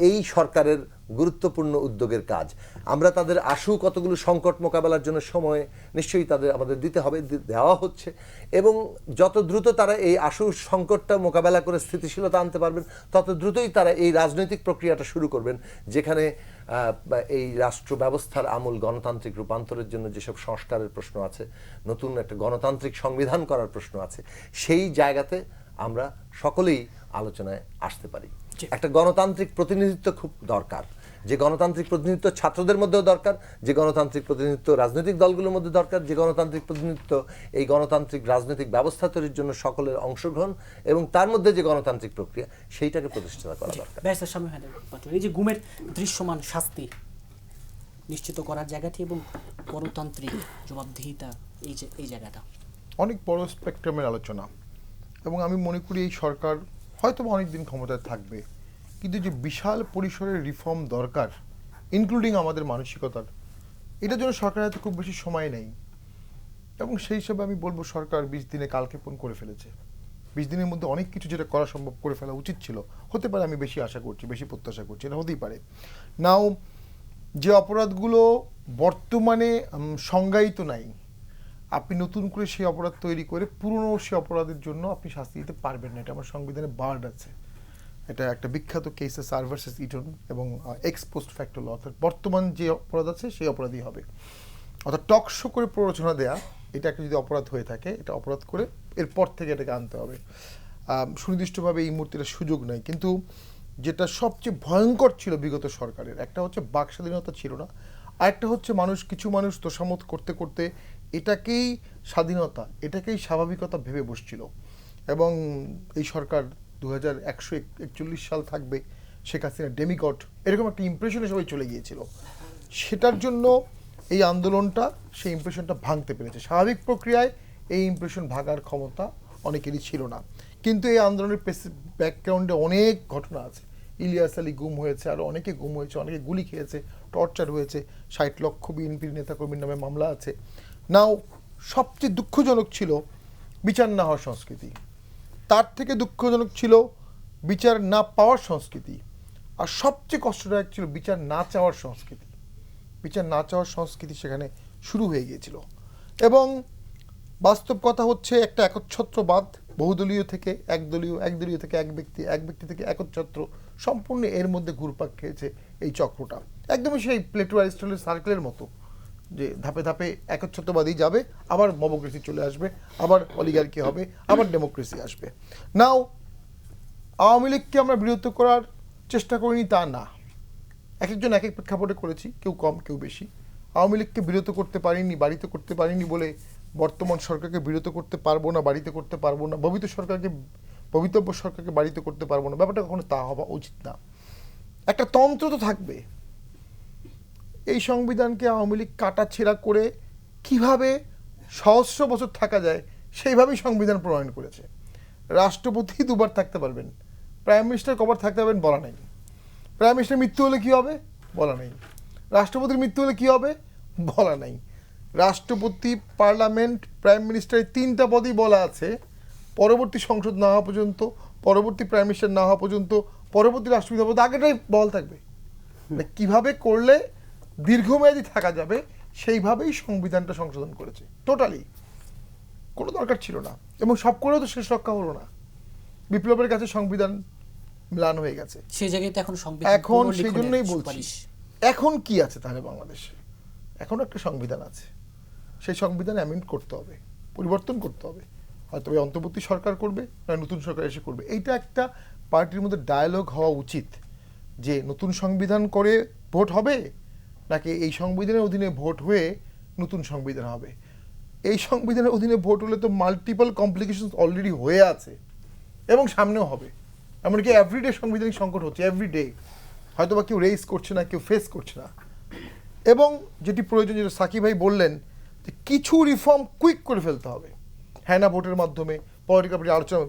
এই সরকারের গুরুত্বপূর্ণ উদ্যোগের কাজ। আমরা তাদের আশু কতগুলো সংকট মোকাবেলার জন্য সময় নিশ্চয়ই আমাদের দিতে হবে, দেওয়া হচ্ছে, এবং যত দ্রুত তারা এই আশু সংকটটা মোকাবেলা করে স্থিতিশীলতা আনতে পারবেন তত দ্রুতই তারা এই রাজনৈতিক প্রক্রিয়াটা শুরু করবেন, যেখানে এই রাষ্ট্র ব্যবস্থার আমূল গণতান্ত্রিক রূপান্তরের জন্য যেসব সংস্কারের প্রশ্ন আছে, নতুন একটা গণতান্ত্রিক সংবিধান করার প্রশ্ন আছে, সেই জায়গাতে আমরা সকলেই আলোচনায় আসতে পারি। একটা গণতান্ত্রিক প্রতিনিধিত্ব খুব দরকার, যে গণতান্ত্রিক প্রতিনিধিত্ব ছাত্রদের মধ্যেও দরকার, যে গণতান্ত্রিক প্রতিনিধিত্ব রাজনৈতিক দলগুলোর মধ্যে দরকার, যে গণতান্ত্রিক প্রতিনিধিত্ব এই গণতান্ত্রিক রাজনৈতিক ব্যবস্থা তৈরির জন্য সকলের অংশগ্রহণ এবং তার মধ্যে যে গণতান্ত্রিক প্রক্রিয়া সেইটাকে প্রতিষ্ঠা করা দরকার।
এই যে গুমের দৃশ্যমান শাস্তি নিশ্চিত করার জায়গাটি এবং গণতান্ত্রিক জবাবদিহিতা, এই জায়গাটা
অনেক বড় স্পেকট্রামের আলোচনা, এবং আমি মনে করি এই সরকার হয়তো অনেক দিন ক্ষমতায় থাকবে, কিন্তু যে বিশাল পরিসরের রিফর্ম দরকার, ইনক্লুডিং আমাদের মানসিকতার, এটার জন্য সরকারের হাতে খুব বেশি সময় নেই। এবং সেই হিসাবে আমি বলবো সরকার 20 দিনে কালক্ষেপণ করে ফেলেছে। 20 দিনের মধ্যে অনেক কিছু যেটা করা সম্ভব করে ফেলা উচিত ছিল, হতে পারে, আমি বেশি আশা করছি, বেশি প্রত্যাশা করছি, এটা হতেই পারে। নাও যে অপরাধগুলো বর্তমানে সংজ্ঞায়িত নাই, আপনি নতুন করে সেই অপরাধ তৈরি করে পুরনো সেই অপরাধের জন্য আপনি শাস্তি দিতে পারবেন না, এটা আমার সংবিধানে বার্ড আছে। এটা একটা বিখ্যাত কেস সার ভার্সেস ইটন এবং এক্স পোস্ট ফ্যাক্টো ল, অর্থাৎ বর্তমান যে অপরাধ আছে সেই অপরাধই হবে। অর্থাৎ টকশো করে প্ররোচনা দেয়া, এটা একটা যদি অপরাধ হয়ে থাকে, এটা অপরাধ করে এরপর থেকে এটাকে আনতে হবে। সুনির্দিষ্টভাবে এই মুহূর্তে এটা সুযোগ নেই। কিন্তু যেটা সবচেয়ে ভয়ঙ্কর ছিল বিগত সরকারের, একটা হচ্ছে বাক স্বাধীনতা ছিল না, আরেকটা হচ্ছে কিছু মানুষ তোষামত করতে করতে এটাকেই স্বাধীনতা, এটাকেই স্বাভাবিকতা ভেবে বসছিল। এবং এই সরকার 2141 সাল থাকবে, শেখ হাসিনা ডেমিগড, এরকম একটা ইমপ্রেশনে সবাই চলে গিয়েছিল। সেটার জন্য এই আন্দোলনটা সেই ইমপ্রেশনটা ভাঙতে পেরেছে। স্বাভাবিক প্রক্রিয়ায় এই ইমপ্রেশন ভাঙার ক্ষমতা অনেকেরই ছিল না, কিন্তু এই আন্দোলনের ব্যাকগ্রাউন্ডে অনেক ঘটনা আছে। ইলিয়াস আলী গুম হয়েছে, আরও অনেকে গুম হয়েছে, অনেকে গুলি খেয়েছে, টর্চার হয়েছে, 60 লক্ষ বিএনপির নেতাকর্মীর নামে মামলা আছে। নাও সবচেয়ে দুঃখজনক ছিল বিচার না হওয়ার সংস্কৃতি, তার থেকে দুঃখজনক ছিল বিচার না পাওয়ার সংস্কৃতি, আর সবচেয়ে কষ্টদায়ক ছিল বিচার না চাওয়ার সংস্কৃতি। বিচার না চাওয়ার সংস্কৃতি সেখানে শুরু হয়ে গিয়েছিল। এবং বাস্তব কথা হচ্ছে একটা একচ্ছত্রবাদ, বহুদলীয় থেকে একদলীয়, একদলীয় থেকে এক ব্যক্তি, এক ব্যক্তি থেকে একচ্ছত্র, সম্পূর্ণ এর মধ্যে ঘুরপাক খেয়েছে এই চক্রটা। একদমই সেই প্লেটো অ্যারিস্টটলের সার্কেলের মতো, যে ধাপে ধাপে একচ্ছত্রবাদী যাবে, আবার মবক্রেসি চলে আসবে, আবার অলিগার্কি হবে, আবার ডেমোক্রেসি আসবে। নাও আওয়ামী লীগকে আমরা বিরত করার চেষ্টা করিনি তা না, এক একজন এক এক প্রেক্ষাপটে করেছি, কেউ কম কেউ বেশি। আওয়ামী লীগকে বিরত করতে পারিনি, বাড়িতে করতে পারিনি বলে বর্তমান সরকারকে বিরত করতে পারবো না, বাড়িতে করতে পারবো না, ভবিতব্য সরকারকে বাড়িতে করতে পারবো না, ব্যাপারটা কখনো তা হওয়া উচিত না। একটা তন্ত্র তো থাকবে। এই সংবিধানকে আওয়ামী লীগ কাটাছেঁড়া করে কিভাবে সহস্র বছর থাকা যায় সেইভাবেই সংবিধান প্রণয়ন করেছে। রাষ্ট্রপতি 2বার থাকতে পারবেন, প্রাইম মিনিস্টার কবার থাকতে পারবেন বলা নেই, প্রাইম মিনিস্টার মৃত্যু হলে কি হবে বলা নেই, রাষ্ট্রপতির মৃত্যু হলে কি হবে বলা নেই। রাষ্ট্রপতি, পার্লামেন্ট, প্রাইম মিনিস্টার এই 3টা পদই বলা আছে পরবর্তী সংসদ না হওয়া পর্যন্ত, পরবর্তী প্রাইম মিনিস্টার না হওয়া পর্যন্ত, পরবর্তী রাষ্ট্রপতি হওয়া পর্যন্ত, আগেটাই বল থাকবে। মানে কিভাবে করলে দীর্ঘমেয়াদী থাকা যাবে সেইভাবেই সংবিধানটা সংশোধন করেছে টোটালি। কোনো দরকার ছিল না, এবং সব করেও তো শেষ রক্ষা হলো না। বিপ্লবের কাছে সংবিধান ম্লান হয়ে গেছে।
সেই জায়গায় তো এখন সংবিধান
এখন সেই
পুনর্লিখনের
জন্যই বলছি,
সুপারিশ।
এখন কি আছে তাহলে বাংলাদেশে? এখন একটা সংবিধান আছে, সেই সংবিধান অ্যামেন্ড করতে হবে, পরিবর্তন করতে হবে। হয়তো ওই অন্তর্বর্তী সরকার করবে, না নতুন সরকার এসে করবে। এইটা একটা পার্টির মধ্যে ডায়ালগ হওয়া উচিত, যে নতুন সংবিধান করে ভোট হবে নাকি এই সংবিধানের অধীনে ভোট হয়ে নতুন সংবিধান হবে। এই সংবিধানের অধীনে ভোট হলে তো মাল্টিপল কমপ্লিকেশন অলরেডি হয়ে আছে এবং সামনেও হবে। এমনকি এভরিডে সাংবিধানিক সংকট হচ্ছে, এভরিডে হয়তো বা কেউ রেইজ করছে না, কেউ ফেস করছে না। এবং যেটি প্রয়োজন, যেটা সাকিব ভাই বললেন, যে কিছু রিফর্ম কুইক করে ফেলতে হবে। হ্যাঁ না ভোটের মাধ্যমে, পলিটিক্যাল পার্টি আলোচনা,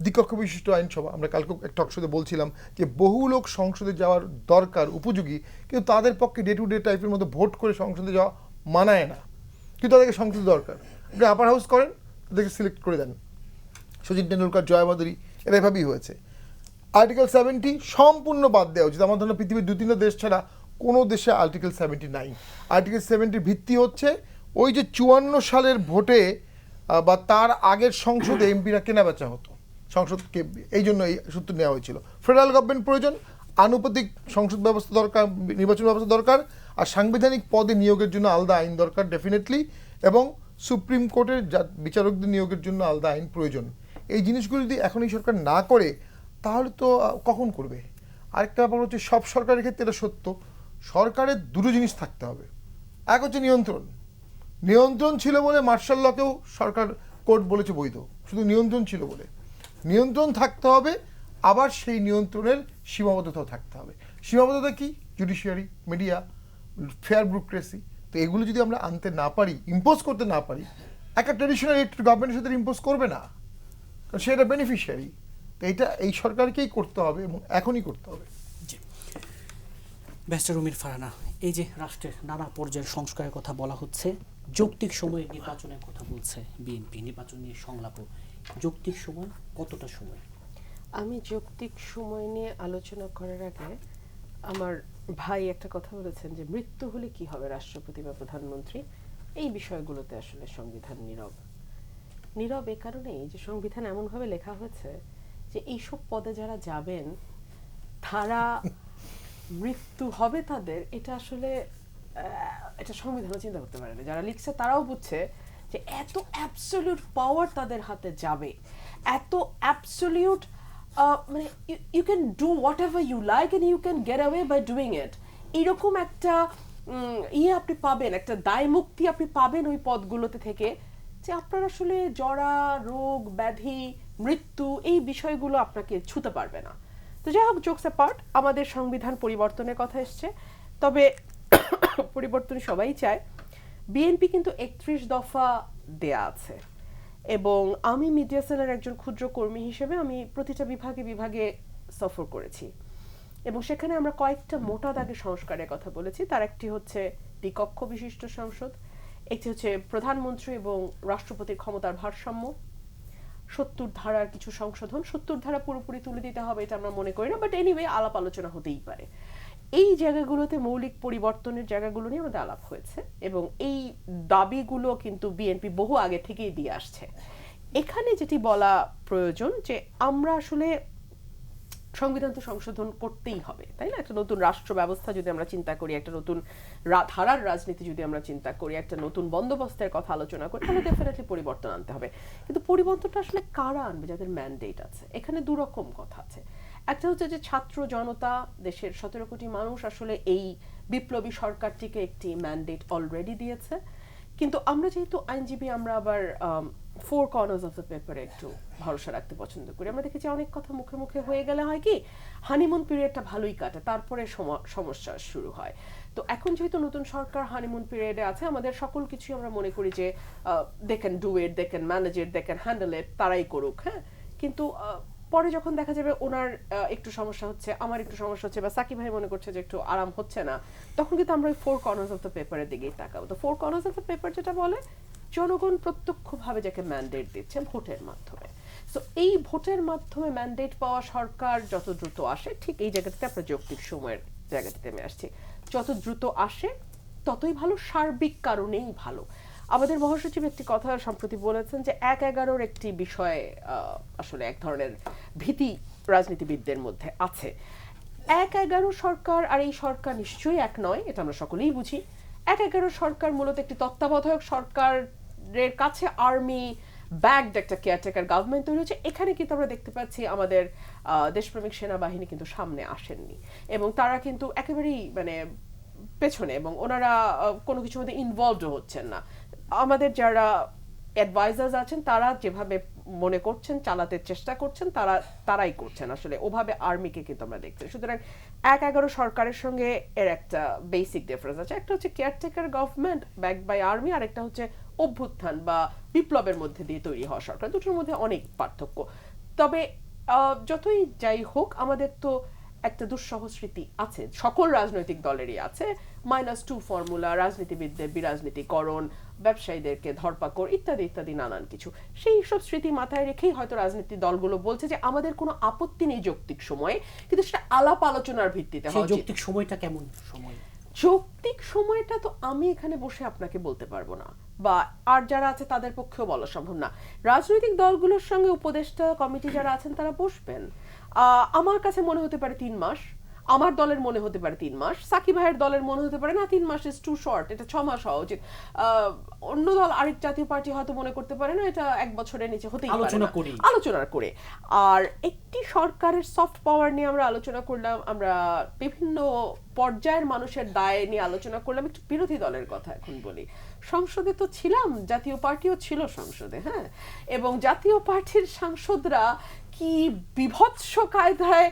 দ্বিকক্ষ বিশিষ্ট আইনসভা। আমরা কালকে এক টকশোতে বলছিলাম যে বহু লোক সংসদে যাওয়ার দরকার, উপযোগী, কিন্তু তাদের পক্ষে ডে টু ডে টাইপের মধ্যে ভোট করে সংসদে যাওয়া মানায় না, কিন্তু তাদেরকে সংসদে দরকার। আপনি আপার হাউস করেন, তাদেরকে সিলেক্ট করে দেন। সচিন টেন্ডুলকার, জয়া ভাদুরী, এরা এভাবেই হয়েছে। আর্টিকেল 70 সম্পূর্ণ বাদ দেওয়া উচিত। আমার ধারণা পৃথিবীর 2-3টা দেশ ছাড়া কোনো দেশে আর্টিকেল 70 নাই। আর্টিকেল 70 ভিত্তি হচ্ছে ওই যে 54 সালের ভোটে বা তার আগের সংসদে এমপিরা কেনা বেচা হতো, সংসদকে এই জন্য এই সূত্র নেওয়া হয়েছিল। ফেডারেল গভর্নমেন্ট প্রয়োজন, আনুপাতিক সংসদ ব্যবস্থা দরকার, নির্বাচন ব্যবস্থা দরকার, আর সাংবিধানিক পদে নিয়োগের জন্য আলাদা আইন দরকার ডেফিনেটলি, এবং সুপ্রিম কোর্টের বিচারকদের নিয়োগের জন্য আলাদা আইন প্রয়োজন। এই জিনিসগুলো যদি এখন এই সরকার না করে তাহলে তো কখন করবে? আরেকটা ব্যাপার হচ্ছে, সব সরকারের ক্ষেত্রে এটা সত্য, সরকারের দুটো জিনিস থাকতে হবে। এক হচ্ছে নিয়ন্ত্রণ। নিয়ন্ত্রণ ছিল বলে মার্শাল লকেও সরকার কোর্ট বলেছে বৈধ, শুধু নিয়ন্ত্রণ ছিল বলে। নিয়ন্ত্রণ থাকতে হবে, আবার সেই নিয়ন্ত্রণের সীমাবদ্ধতাও থাকতে হবে। সীমাবদ্ধতা কি? Judiciary, media, fair bureaucracy. তো এগুলো যদি আমরা আনতে না পারি, ইম্পোজ করতে না পারি, একটা ট্রেডিশনাল গভর্নমেন্টের সাথে ইম্পোজ করবে না, কারণ সে একটা বেনিফিশিয়ারি। তো এইটা এই সরকারকেই করতে হবে এবং এখনই করতে হবে।
ব্যারিস্টার রুমির ফারহানা, এই যে রাষ্ট্রের নানা পর্যায়ের সংস্কারের কথা বলা হচ্ছে, যৌক্তিক সময়ে নির্বাচনের কথা বলছে বিএনপি, নির্বাচন নিয়ে সংলাপও, যৌক্তিক সময় কতটা সময়?
আমি যৌক্তিক সময় নিয়ে আলোচনা করার আগে আমার ভাই একটা কথা বলেছেন যে মৃত্যু হলে কি হবে রাষ্ট্রপতি বা প্রধানমন্ত্রী। এই বিষয়গুলোতে আসলে সংবিধান নীরব। নীরব এ কারণেই যে সংবিধান এমনভাবে লেখা হয়েছে যে এইসব পদে যারা যাবেন তারা মৃত্যু হবে তাদের, এটা আসলে এটা সংবিধানও চিন্তা করতে পারে না। যারা লিখছে তারাও বুঝছে যে এত অ্যাবসলিউট পাওয়ার তাদের হাতে যাবে, এত অ্যাবসলিউট মানে you can do whatever you like and you can get away by doing it. এইরকম একটা আপনি পাবেন, একটা দায় মুক্তি আপনি পাবেন ওই পদগুলোতে থেকে, যে আপনার আসলে জরা, রোগ, ব্যাধি, মৃত্যু এই বিষয়গুলো আপনাকে ছুঁতে পারবে না। তো যাই হোক, জোকস অ্যাপার্ট, আমাদের সংবিধান পরিবর্তনের কথা এসছে, তবে পরিবর্তন সবাই চায়। বিএনপি কিন্তু 31 দফা দেয়া আছে, এবং আমি মিডিয়া সেলের একজন ক্ষুদ্র কর্মী হিসেবে আমি প্রতিটা বিভাগে বিভাগে সফর করেছি, এবং সেখানে আমরা কয়েকটা মোটা দাগে সংস্কারের কথা বলেছি। তার একটি হচ্ছে দ্বিকক্ষ বিশিষ্ট সংসদ, একটি হচ্ছে প্রধানমন্ত্রী এবং রাষ্ট্রপতির ক্ষমতার ভারসাম্য, 70 ধারার কিছু সংশোধন। 70 ধারা পুরোপুরি তুলে দিতে হবে এটা আমরা মনে করি না, বাট এনিওয়ে আলাপ আলোচনা হতেই পারে। এই জায়গাগুলোতে মৌলিক পরিবর্তনের জায়গাগুলো নিয়ে আমাদের আলাপ হয়েছে, এবং এই দাবিগুলো কিন্তু বিএনপি বহু আগে থেকেই দিয়ে আসছে। এখানে যেটি বলা প্রয়োজন যে আমরা আসলে সংবিধান তো সংশোধন করতেই হবে, তাই না? একটা নতুন রাষ্ট্র ব্যবস্থা যদি আমরা চিন্তা করি, একটা নতুন ধারার রাজনীতি যদি আমরা চিন্তা করি, একটা নতুন বন্দোবস্তের কথা আলোচনা করি, তাহলে ডেফিনেটলি পরিবর্তন আনতে হবে। কিন্তু পরিবর্তনটা আসলে কারা আনবে? যাদের ম্যান্ডেট আছে। এখানে দুরকম কথা আছে। একটা হচ্ছে যে ছাত্র জনতা, দেশের 17 কোটি মানুষ আসলে এই বিপ্লবী সরকারটিকে একটি ম্যান্ডেট অলরেডি দিয়েছে। কিন্তু আমরা যেহেতু আইনজীবী, আমরা আবার 4 কর্নার্স অফ দ্য পেপারে একটু ভরসা রাখতে পছন্দ করি। আমরা দেখেছি অনেক কথা মুখে মুখে হয়ে গেলে হয় কি, হানিমুন পিরিয়ডটা ভালোই কাটে, তারপরে সমস্যা শুরু হয়। তো এখন যেহেতু নতুন সরকার হানিমুন পিরিয়ডে আছে, আমাদের সকল কিছুই আমরা মনে করি যে they can do it, they can manage it, they can handle it, তারাই করুক। হ্যাঁ, কিন্তু পরে যখন দেখা যাবে ওনার একটু সমস্যা হচ্ছে, আমার একটু সমস্যা হচ্ছে, বা সাকিব ভাই মনে করছে যে একটু আরাম হচ্ছে না, তখন কিন্তু আমরা ওই 4 কর্নার্স অফ দ্য পেপারের দিকেই তাকাবো। তো 4 কর্নার্স অফ দ্য পেপার যেটা বলে, জনগণ প্রত্যক্ষভাবে যাকে ম্যান্ডেট দিচ্ছে ভোটের মাধ্যমে, সো এই ভোটের মাধ্যমে ম্যান্ডেট পাওয়া সরকার যত দ্রুত আসে, ঠিক এই জায়গাটাতে আমরা যৌক্তিক সময়ের জায়গাটিতে আমি আসছি, যত দ্রুত আসে ততই ভালো, সার্বিক কারণেই ভালো। আমাদের মহাসচিব একটি কথা সম্প্রতি বলেছেন যে 1-11 একটি বিষয়ে আসলে এক ধরনের ভীতি রাজনীতিবিদদের মধ্যে আছে। 1-11 সরকার আর এই সরকার নিশ্চয়ই এক নয়, এটা আমরা সকলেই বুঝি। 1-11 সরকার মূলত একটি তত্ত্বাবধায়ক সরকারের কাছে আর্মি ব্যাকড একটা কেয়ারটেকার গভর্নমেন্ট তৈরি হচ্ছে। এখানে কিন্তু আমরা দেখতে পাচ্ছি আমাদের দেশপ্রেমিক সেনাবাহিনী কিন্তু সামনে আসেননি, এবং তারা কিন্তু একেবারেই মানে পেছনে, এবং ওনারা কোনো কিছুর মধ্যে ইনভলভড হচ্ছেন না। আমাদের যারা অ্যাডভাইজার্স আছেন তারা যেভাবে মনে করছেন চালাতে চেষ্টা করছেন, তারাই করছেন আসলে, ওভাবে আর্মিকে কিন্তু আমরা দেখছি। সুতরাং 1-11 সরকারের সঙ্গে এর একটা বেসিক ডিফারেন্স আছে। একটা হচ্ছে caretaker government backed by army, আর একটা হচ্ছে অভ্যুত্থান বা বিপ্লবের মধ্যে দিয়ে তৈরি হওয়া সরকার। দুটোর মধ্যে অনেক পার্থক্য। তবে যতই যাই হোক, আমাদের তো একটা দুঃসহ স্মৃতি আছে, সকল রাজনৈতিক দলেরই আছে, -2 ফর্মুলা, রাজনীতিবিদদের বিরাজনীতিকরণ, ব্যবসায়ীদেরকে ধরপাকড়, ইত্যাদি ইত্যাদি নানান কিছু। সেই সব স্মৃতি মাথায় রেখেই হয়তো রাজনীতি দলগুলো বলছে যে আমাদের কোনো আপত্তি নেই যৌক্তিক সময়ে, কিন্তু সেটা আলাপ আলোচনার ভিত্তিতে হওয়া উচিত।
যৌক্তিক সময়টা কেমন সময়?
যৌক্তিক সময়টা তো আমি এখানে বসে আপনাকে বলতে পারবো না, বা আর যারা আছে তাদের পক্ষেও বলা সম্ভব না। রাজনৈতিক দলগুলোর সঙ্গে উপদেষ্টা কমিটি যারা আছেন তারা বসবেন। আমার কাছে মনে হতে পারে 3 মাস, আমার দলের মনে হতে পারে 3 মাস, সাকিব ভাইয়ের দলের মনে হতে পারে না 3 মাস ইজ টু শর্ট, এটা 6 মাস হওয়া উচিত। অন্য দল, আরেক জাতীয় পার্টি হয়তো মনে করতে পারে না এটা 1 বছরের নিচে হতেই পারে না, আলোচনা করে। আর একটি সরকারের সফট পাওয়ার নিয়ে আমরা আলোচনা করলাম, আমরা বিভিন্ন পর্যায়ের মানুষের দায় নিয়ে আলোচনা করলাম। একটু বিরোধী দলের কথা এখন বলি। সংসদে তো ছিলাম, জাতীয় পার্টিও ছিল সংসদে, হ্যাঁ, এবং জাতীয় পার্টির সাংসদরা কি বিভৎস কায়দায়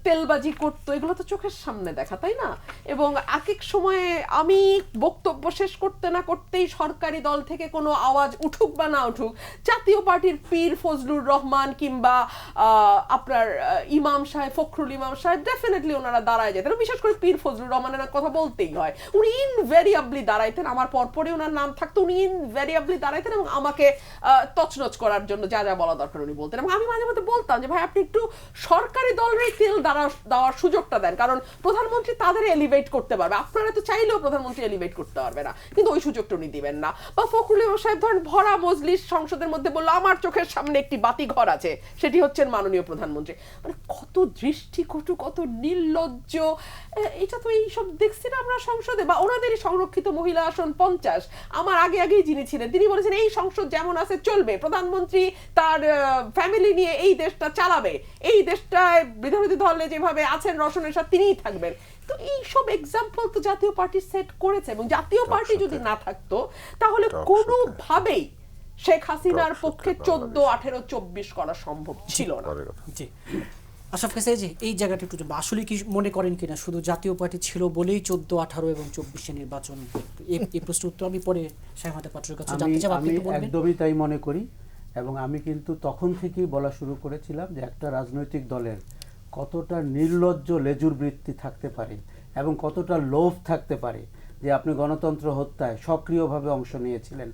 তেলবাজি করতো, এগুলো তো চোখের সামনে দেখা, তাই না? এবং এক এক সময়ে আমি বক্তব্য শেষ করতে না করতেই সরকারি দল থেকে কোনো আওয়াজ উঠুক বা না উঠুক, জাতীয় পার্টির পীর ফজলুর রহমান কিংবা আপনার ইমাম সাহেব, ফখরুল ইমাম সাহেব, ডেফিনেটলি ওনারা দাঁড়ায় যেতেন। বিশেষ করে পীর ফজলুর রহমানের কথা বলতেই হয়, উনি ইনভেরিয়াবলি দাঁড়াইতেন, আমার পরপরই ওনার নাম থাকতো, উনি ইনভেরিয়াবলি দাঁড়াইতেন এবং আমাকে তছনছ করার জন্য যা যা বলা দরকার উনি বলতেন। এবং আমি মাঝে মধ্যে বলতাম যে ভাই আপনি একটু সরকারি দলের তেল দেওয়ার সুযোগটা দেন, কারণ প্রধানমন্ত্রী তাদের এলিভেট করতে পারবে, আপনারা তো চাইলেও প্রধানমন্ত্রী এলিভেট করতে পারবে না, কিন্তু ওই সুযোগটা উনি দিবেন না। বা ফখরুল ইমাম সাহেব ধরেন ভরা মজলিস সংসদের মধ্যে বললো আমার চোখের সামনে একটি বাতি ঘর আছে, সেটি হচ্ছেন মাননীয় প্রধানমন্ত্রী। মানে কত দৃষ্টিকটু, কত নির্লজ্জ, এটা তো এইসব দেখছি না আমরা সংসদে। বা ওনাদেরই সংরক্ষিত মহিলা আসন 50, আমার আগেই যিনি ছিলেন তিনি বলেছেন এই সংসদ যেমন আছে চলবে, প্রধানমন্ত্রী তার ফ্যামিলি নিয়ে এই দেশটা চালাবে, এই দেশটায় বিরোধী দলে যেভাবে আছেন রওশনের সাথে তিনিই থাকবেন। তো এইসব এক্সাম্পল তো জাতীয় পার্টি সেট করেছে, এবং জাতীয় পার্টি যদি না থাকতো তাহলে কোনোভাবেই শেখ হাসিনার পক্ষে 14, 18, 24 করা সম্ভব ছিল না।
জি, আশরাফ কাছে যে এই জায়গাটা একটু আসলে কি মনে করেন কিনা শুধু জাতীয় পার্টি ছিল বলেই 14, 18 এবং 24 নির্বাচন? এই প্রশ্নের উত্তর আমি পরে শাহমাদ পাত্রের কাছে জানতে চাই, আপনি একটু বলবেন।
একদমই তাই মনে করি, এবং আমি কিন্তু তখন থেকেই বলা শুরু করেছিলাম যে একটা রাজনৈতিক দলের কতটা নির্লজ্জ লেজুর বৃত্তি থাকতে পারে এবং কতটা লোভ থাকতে পারে যে আপনি গণতন্ত্র হত্যায় সক্রিয়ভাবে অংশ নিয়েছিলেন।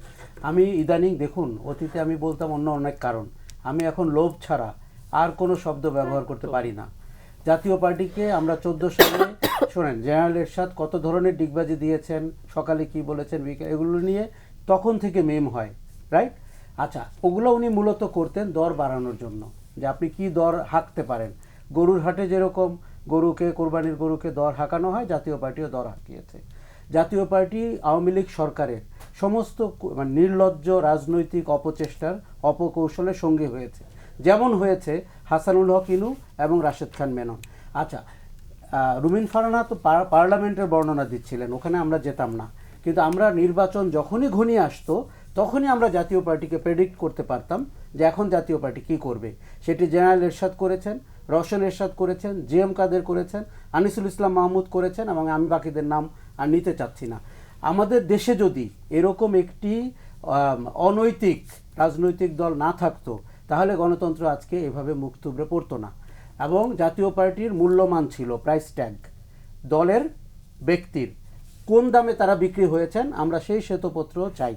আমি ইদানিং দেখুন, অতীতে আমি বলতাম অন্য অনেক কারণ, আমি এখন লোভ ছাড়া আর কোনো শব্দ ব্যবহার করতে পারি না। জাতীয় পার্টিকে আমরা 14 সালে শোনেন জেনারেল এরশাদ কত ধরনের ডিগবাজি দিয়েছেন, সকালে কি বলেছেন, এগুলো নিয়ে তখন থেকে মেম হয়, রাইট? আচ্ছা, ওগুলো উনি মূলত করতেন দর বাড়ানোর জন্য, যে আপনি কি দর হাঁকতে পারেন। গরুর হাটে যেরকম কোরবানির গরুকে দর হাঁকানো হয়, জাতীয় পার্টিও দর হাঁকিয়েছে। জাতীয় পার্টি আওয়ামী লীগ সরকারের সমস্ত নির্লজ্জ রাজনৈতিক অপচেষ্টার অপকৌশলের সঙ্গী হয়েছে, যেমন হয়েছে হাসানুল হক ইনু এবং রাশেদ খান মেনন। আচ্ছা, রুমিন ফারহানা তো পার্লামেন্টের বর্ণনা দিচ্ছিলেন, ওখানে আমরা যেতাম না, কিন্তু আমরা নির্বাচন যখনই ঘনিয়ে আসতো তখনই আমরা জাতীয় পার্টিকে প্রেডিক্ট করতে পারতাম যে এখন জাতীয় পার্টি কী করবে। সেটি জেনারেল এরশাদ করেছেন, রওশন এরশাদ করেছেন, জিএম কাদের করেছেন, আনিসুল ইসলাম মাহমুদ করেছেন, এবং আমি বাকিদের নাম আর নিতে চাচ্ছি না। আমাদের দেশে যদি এরকম একটি অনৈতিক রাজনৈতিক দল না থাকতো তাহলে গণতন্ত্র আজকে এভাবে মুখ থুবড়ে পড়তো না। এবং জাতীয় পার্টির মূল্যমান ছিল প্রাইস ট্যাগ, দলের ব্যক্তির কোন দামে তারা বিক্রি হয়েছেন আমরা সেই শ্বেতপত্র চাই।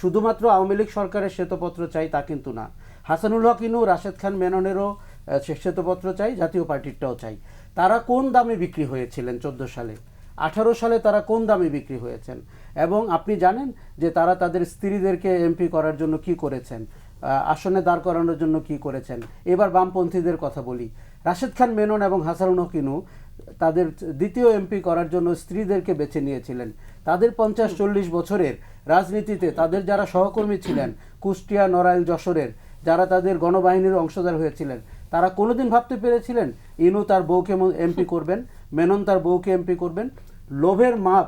শুধুমাত্র আওয়ামী লীগ সরকারের শ্বেতপত্র চাই তা কিন্তু না, হাসানুল হক ইনু, রাশেদ খান মেননেরও শ্বেতপত্র চাই, জাতীয় পার্টিরটাও চাই। তারা কোন দামে বিক্রি হয়েছিলেন 14 সালে, 18 সালে তারা কোন দামে বিক্রি হয়েছেন, এবং আপনি জানেন যে তারা তাদের স্ত্রীদেরকে এমপি করার জন্য কি করেছেন, আসনে দাঁড় করানোর জন্য কি করেছেন। এবার বামপন্থীদের কথা বলি, রাশেদ খান মেনন এবং হাসানুল হক ইনু তাদের দ্বিতীয় এমপি করার জন্য স্ত্রীদেরকে বেছে নিয়েছিলেন। তাদের 50-40 বছরের রাজনীতিতে তাদের যারা সহকর্মী ছিলেন, কুষ্টিয়া, নড়াইল, যশোরের যারা তাদের গণবাহিনীর অংশীদার হয়েছিলেন, তারা কোনোদিন ভাবতে পেরেছিলেন ইনু তার বউকে এমপি করবেন, মেনন তার বউকে এমপি করবেন? লোভের মাপ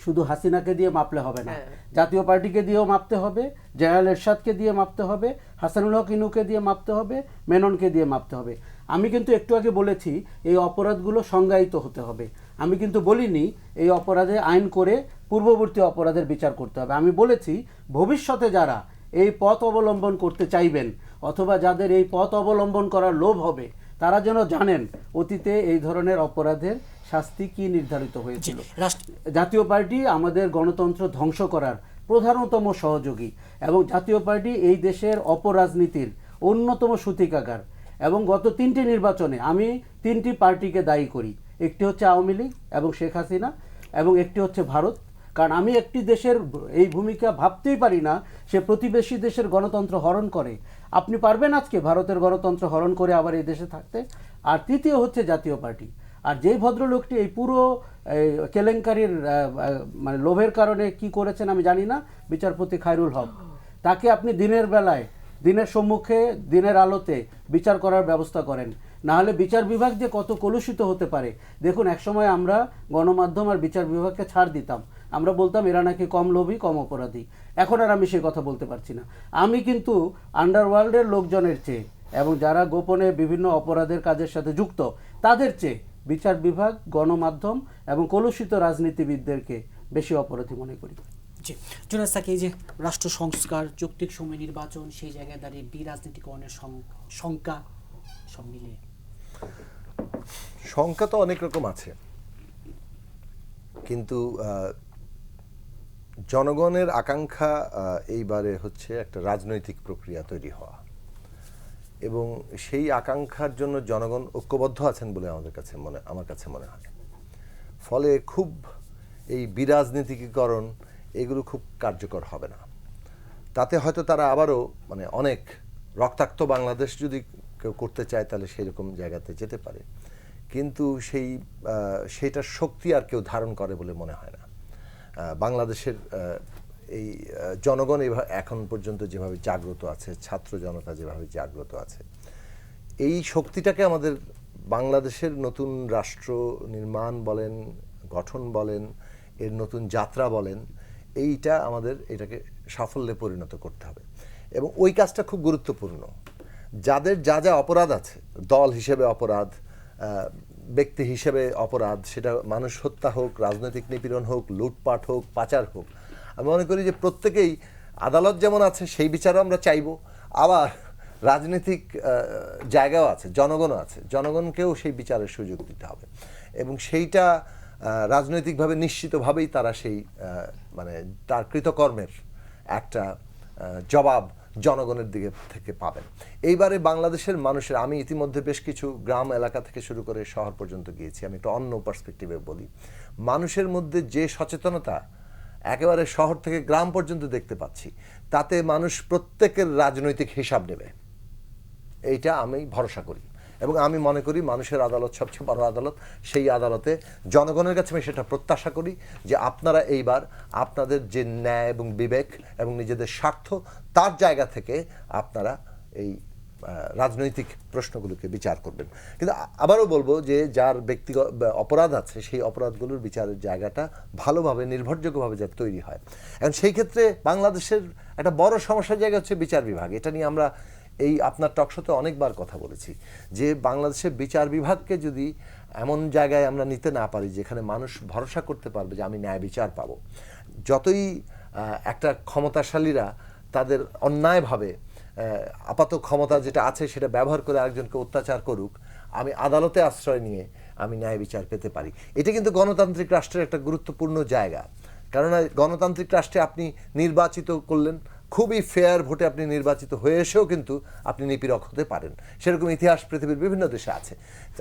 শুধু হাসিনাকে দিয়ে মাপলে হবে না, জাতীয় পার্টিকে দিয়েও মাপতে হবে, জেনারেল এরশাদকে দিয়ে মাপতে হবে, হাসানুল হক ইনুকে দিয়ে মাপতে হবে, মেননকে দিয়ে মাপতে হবে। আমি কিন্তু একটু আগে বলেছি এই অপরাধগুলো সংজ্ঞায়িত হতে হবে। আমি কিন্তু বলিনি এই অপরাধে আইন করে পূর্ববর্তী অপরাধের বিচার করতে হবে। আমি বলেছি ভবিষ্যতে যারা এই পথ অবলম্বন করতে চাইবেন অথবা যাদের এই পথ অবলম্বন করার লোভ হবে, তারা যেন জানেন অতীতে এই ধরনের অপরাধের শাস্তি কি নির্ধারিত হয়েছিল। জাতীয় পার্টি আমাদের গণতন্ত্র ধ্বংস করার প্রধানতম সহযোগী, এবং জাতীয় পার্টি এই দেশের অপরাজনীতির অন্যতম সূতিকাগার। এবং গত 3টি নির্বাচনে আমি 3টি পার্টিকে দায়ী করি, একটি হচ্ছে আওয়ামী লীগ এবং শেখ হাসিনা, এবং একটি হচ্ছে ভারত। কারণ আমি একটি দেশের এই ভূমিকা ভাবতেই পারি না সে প্রতিবেশী দেশের গণতন্ত্র হরণ করে। আপনি পারবেন আজকে ভারতের গণতন্ত্র হরণ করে আবার এই দেশে থাকতে? আর তৃতীয় হচ্ছে জাতীয় পার্টি। আর যেই ভদ্রলোকটি এই পুরো কেলেঙ্কারির মানে লোভের কারণে কি করেছেন আমি জানি না, বিচারপতি খায়রুল হক, তাকে আপনি দিনের বেলায় দিনের সম্মুখে দিনের আলোতে বিচার করার ব্যবস্থা করেন, না হলে বিচার বিভাগ যে কত কলুষিত হতে পারে। দেখুন, একসময় আমরা গণমাধ্যম আর বিচার বিভাগকে ছাড় দিতাম, আমরা বলতাম এরা নাকি কম লোভী কম অপরাধী। এখন আর আমি সে কথা বলতে পারছি না। আমি কিন্তু আন্ডারওয়ার্ল্ডের লোকজনের চেয়ে এবং যারা গোপনে বিভিন্ন অপরাধের কাজের সাথে যুক্ত তাদের চেয়ে বিচার বিভাগ, গণমাধ্যম এবং কলুষিত রাজনীতিবিদদেরকে বেশি অপরাধী মনে করি।
জি, জুনায়েদ সাকি, এই যে রাষ্ট্র সংস্কার, যৌক্তিক সময় নির্বাচন, সেই জায়গায় দাঁড়িয়ে বিরাজনীতিকরণের শঙ্কা সব মিলিয়ে
সংখ্যা তো অনেক রকম আছে, কিন্তু জনগণের আকাঙ্ক্ষা এইবারে হচ্ছে একটা রাজনৈতিক প্রক্রিয়া তৈরি হওয়া, এবং সেই আকাঙ্ক্ষার জন্য জনগণ ঐক্যবদ্ধ আছেন বলে আমার কাছে মনে হয়। ফলে খুব এই বিরাজনীতিকীকরণ এগুলো খুব কার্যকর হবে না। তাতে হয়তো তারা আবারও মানে অনেক রক্তাক্ত বাংলাদেশ যদি কেউ করতে চায় তাহলে সেরকম জায়গাতে যেতে পারে, কিন্তু সেইটার শক্তি আর কেউ ধারণ করে বলে মনে হয় না। বাংলাদেশের এই জনগণ এখন পর্যন্ত যেভাবে জাগ্রত আছে, ছাত্র জনতা যেভাবে জাগ্রত আছে, এই শক্তিটাকে আমাদের বাংলাদেশের নতুন রাষ্ট্র নির্মাণ বলেন, গঠন বলেন, এর নতুন যাত্রা বলেন, এইটা আমাদের এটাকে সাফল্যে পরিণত করতে হবে। এবং ওই কাজটা খুব গুরুত্বপূর্ণ। যাদের যা যা অপরাধ আছে, দল হিসেবে অপরাধ, ব্যক্তি হিসেবে অপরাধ, সেটা মানুষ হত্যা হোক, রাজনৈতিক নিপীড়ন হোক, লুটপাট হোক, পাচার হোক, আমি মনে করি যে প্রত্যেকেই আদালত যেমন আছে সেই বিচারও আমরা চাইব, আবার রাজনৈতিক জায়গাও আছে, জনগণও আছে, জনগণকেও সেই বিচারের সুযোগ দিতে হবে। এবং সেইটা রাজনৈতিকভাবে নিশ্চিতভাবেই তারা সেই মানে তার কৃতকর্মের একটা জবাব জনগণের দিকে থেকে পাবেন। এইবারে বাংলাদেশের মানুষের, আমি ইতিমধ্যে বেশ কিছু গ্রাম এলাকা থেকে শুরু করে শহর পর্যন্ত গিয়েছি, আমি একটা অন্য পার্সপেক্টিভে বলি, মানুষের মধ্যে যে সচেতনতা একেবারে শহর থেকে গ্রাম পর্যন্ত দেখতে পাচ্ছি, তাতে মানুষ প্রত্যেকের রাজনৈতিক হিসাব নেবে, এইটা আমি ভরসা করি। এবং আমি মনে করি মানুষের আদালত সবচেয়ে বড় আদালত, সেই আদালতে জনগণের কাছে আমি সেটা প্রত্যাশা করি যে আপনারা এইবার আপনাদের যে ন্যায় এবং বিবেক এবং নিজেদের স্বার্থ, তার জায়গা থেকে আপনারা এই রাজনৈতিক প্রশ্নগুলোকে বিচার করবেন। কিন্তু আবারও বলবো যে যার ব্যক্তিগত অপরাধ আছে, সেই অপরাধগুলোর বিচারের জায়গাটা ভালোভাবে নির্ভরযোগ্যভাবে যাতে তৈরি হয়। এখন সেই ক্ষেত্রে বাংলাদেশের একটা বড় সমস্যার জায়গা হচ্ছে বিচার বিভাগ। এটা নিয়ে আমরা এই আপনার টকশোতে অনেকবার কথা বলেছি যে বাংলাদেশের বিচার বিভাগকে যদি এমন জায়গায় আমরা নিতে না পারি যেখানে মানুষ ভরসা করতে পারবে যে আমি ন্যায় বিচার পাবো, যতই একটা ক্ষমতাশালীরা তাদের অন্যায়ভাবে আপাত ক্ষমতা যেটা আছে সেটা ব্যবহার করে আরেকজনকে অত্যাচার করুক, আমি আদালতে আশ্রয় নিয়ে আমি ন্যায় বিচার পেতে পারি। এটা কিন্তু গণতান্ত্রিক রাষ্ট্রের একটা গুরুত্বপূর্ণ জায়গা। কেননা গণতান্ত্রিক রাষ্ট্রে আপনি নির্বাচিত করলেন, খুবই ফেয়ার ভোটে আপনি নির্বাচিত হয়ে এসেও কিন্তু আপনি নিপীড়ক হতে পারেন। সেরকম ইতিহাস পৃথিবীর বিভিন্ন দেশে আছে,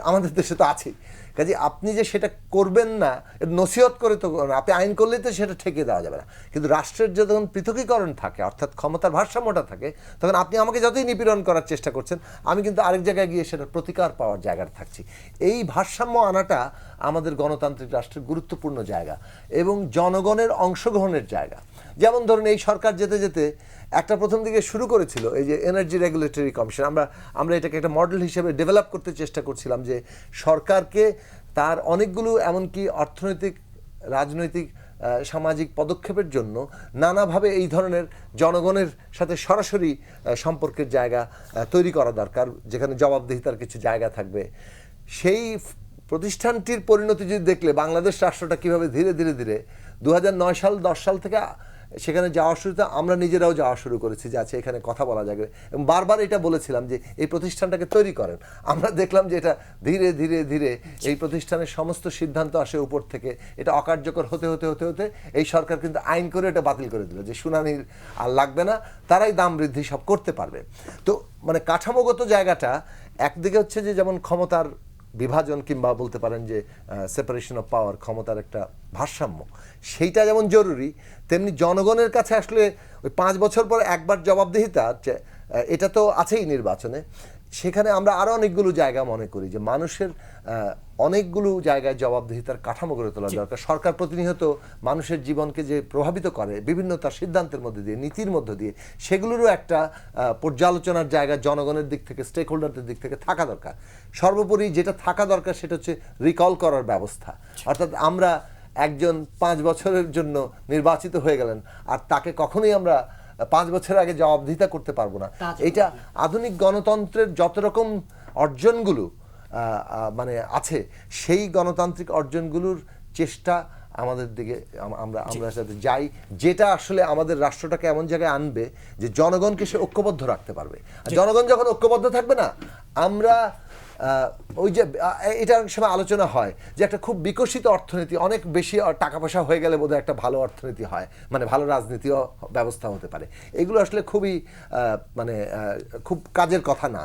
আমাদের দেশে তো আছেই। কাজে আপনি যে সেটা করবেন না, নসিহত করে তো আপনি আইন করলেই তো সেটা ঠেকিয়ে দেওয়া যাবে না। কিন্তু রাষ্ট্রের যখন পৃথকীকরণ থাকে, অর্থাৎ ক্ষমতার ভারসাম্যটা থাকে, তখন আপনি আমাকে যতই নিপীড়ন করার চেষ্টা করছেন, আমি কিন্তু আরেক জায়গায় গিয়ে সেটার প্রতিকার পাওয়ার জায়গাটা থাকছি। এই ভারসাম্য আনাটা আমাদের গণতান্ত্রিক রাষ্ট্রের গুরুত্বপূর্ণ জায়গা এবং জনগণের অংশগ্রহণের জায়গা। যেমন ধরুন এই সরকার যেতে যেতে একটা প্রথম দিকে শুরু করেছিল এই যে এনার্জি রেগুলেটরি কমিশন, আমরা এটাকে একটা মডেল হিসেবে ডেভেলপ করতে চেষ্টা করছিলাম যে সরকারকে তার অনেকগুলো এমনকি অর্থনৈতিক, রাজনৈতিক, সামাজিক পদক্ষেপের জন্য নানাভাবে এই ধরনের জনগণের সাথে সরাসরি সম্পর্কের জায়গা তৈরি করা দরকার, যেখানে জবাবদিহিতার কিছু জায়গা থাকবে। সেই প্রতিষ্ঠানটির পরিণতি যদি দেখলে বাংলাদেশ রাষ্ট্রটা কীভাবে ধীরে ধীরে ধীরে 2009 সাল 10 সাল থেকে সেখানে যাওয়া শুরুতে আমরা নিজেরাও যাওয়া শুরু করেছি যে আছে এখানে কথা বলা যাবে, এবং বারবার এটা বলেছিলাম যে এই প্রতিষ্ঠানটাকে তৈরি করেন। আমরা দেখলাম যে এটা ধীরে ধীরে ধীরে এই প্রতিষ্ঠানের সমস্ত সিদ্ধান্ত আসে উপর থেকে, এটা অকার্যকর হতে হতে হতে হতে এই সরকার কিন্তু আইন করে এটা বাতিল করে দিল যে শুনানির আর লাগবে না, তারাই দাম বৃদ্ধি সব করতে পারবে। তো মানে কাঠামোগত জায়গাটা একদিকে হচ্ছে যে যেমন ক্ষমতার বিভাজন কিংবা বলতে পারেন যে সেপারেশন অফ পাওয়ার, ক্ষমতার একটা ভারসাম্য, সেইটা যেমন জরুরি, তেমনি জনগণের কাছে আসলে ওই 5 বছর পর একবার জবাবদিহিতা এটা তো আছেই নির্বাচনে। সেখানে আমরা আরও অনেকগুলো জায়গা মনে করি যে মানুষের অনেকগুলো জায়গায় জবাবদিহিতার কাঠামো গড়ে তোলা দরকার। সরকার প্রতিনিয়ত মানুষের জীবনকে যে প্রভাবিত করে বিভিন্ন তার সিদ্ধান্তের মধ্যে দিয়ে, নীতির মধ্যে দিয়ে, সেগুলোরও একটা পর্যালোচনার জায়গা জনগণের দিক থেকে, স্টেক হোল্ডারদের দিক থেকে থাকা দরকার। সর্বোপরি যেটা থাকা দরকার সেটা হচ্ছে রিকল করার ব্যবস্থা। অর্থাৎ আমরা একজন 5 বছরের জন্য নির্বাচিত হয়ে গেলেন আর তাকে কখনোই আমরা 5 বছর আগে জবাবদিহিতা করতে পারবো না। এটা আধুনিক গণতন্ত্রের যত রকম অর্জনগুলো মানে আছে, সেই গণতান্ত্রিক অর্জনগুলোর চেষ্টা আমাদের দিকে আমরা সাথে যাই, যেটা আসলে আমাদের রাষ্ট্রটাকে এমন জায়গায় আনবে যে জনগণকে সে ঐক্যবদ্ধ রাখতে পারবে। আর জনগণ যখন ঐক্যবদ্ধ থাকবে না, আমরা ওই যে এটা অনেক সময় আলোচনা হয় যে একটা খুব বিকশিত অর্থনীতি, অনেক বেশি টাকা পয়সা হয়ে গেলে বোধহয় একটা ভালো অর্থনীতি হয়, মানে ভালো রাজনীতিও ব্যবস্থা হতে পারে। এগুলো আসলে খুবই মানে খুব কাজের কথা না।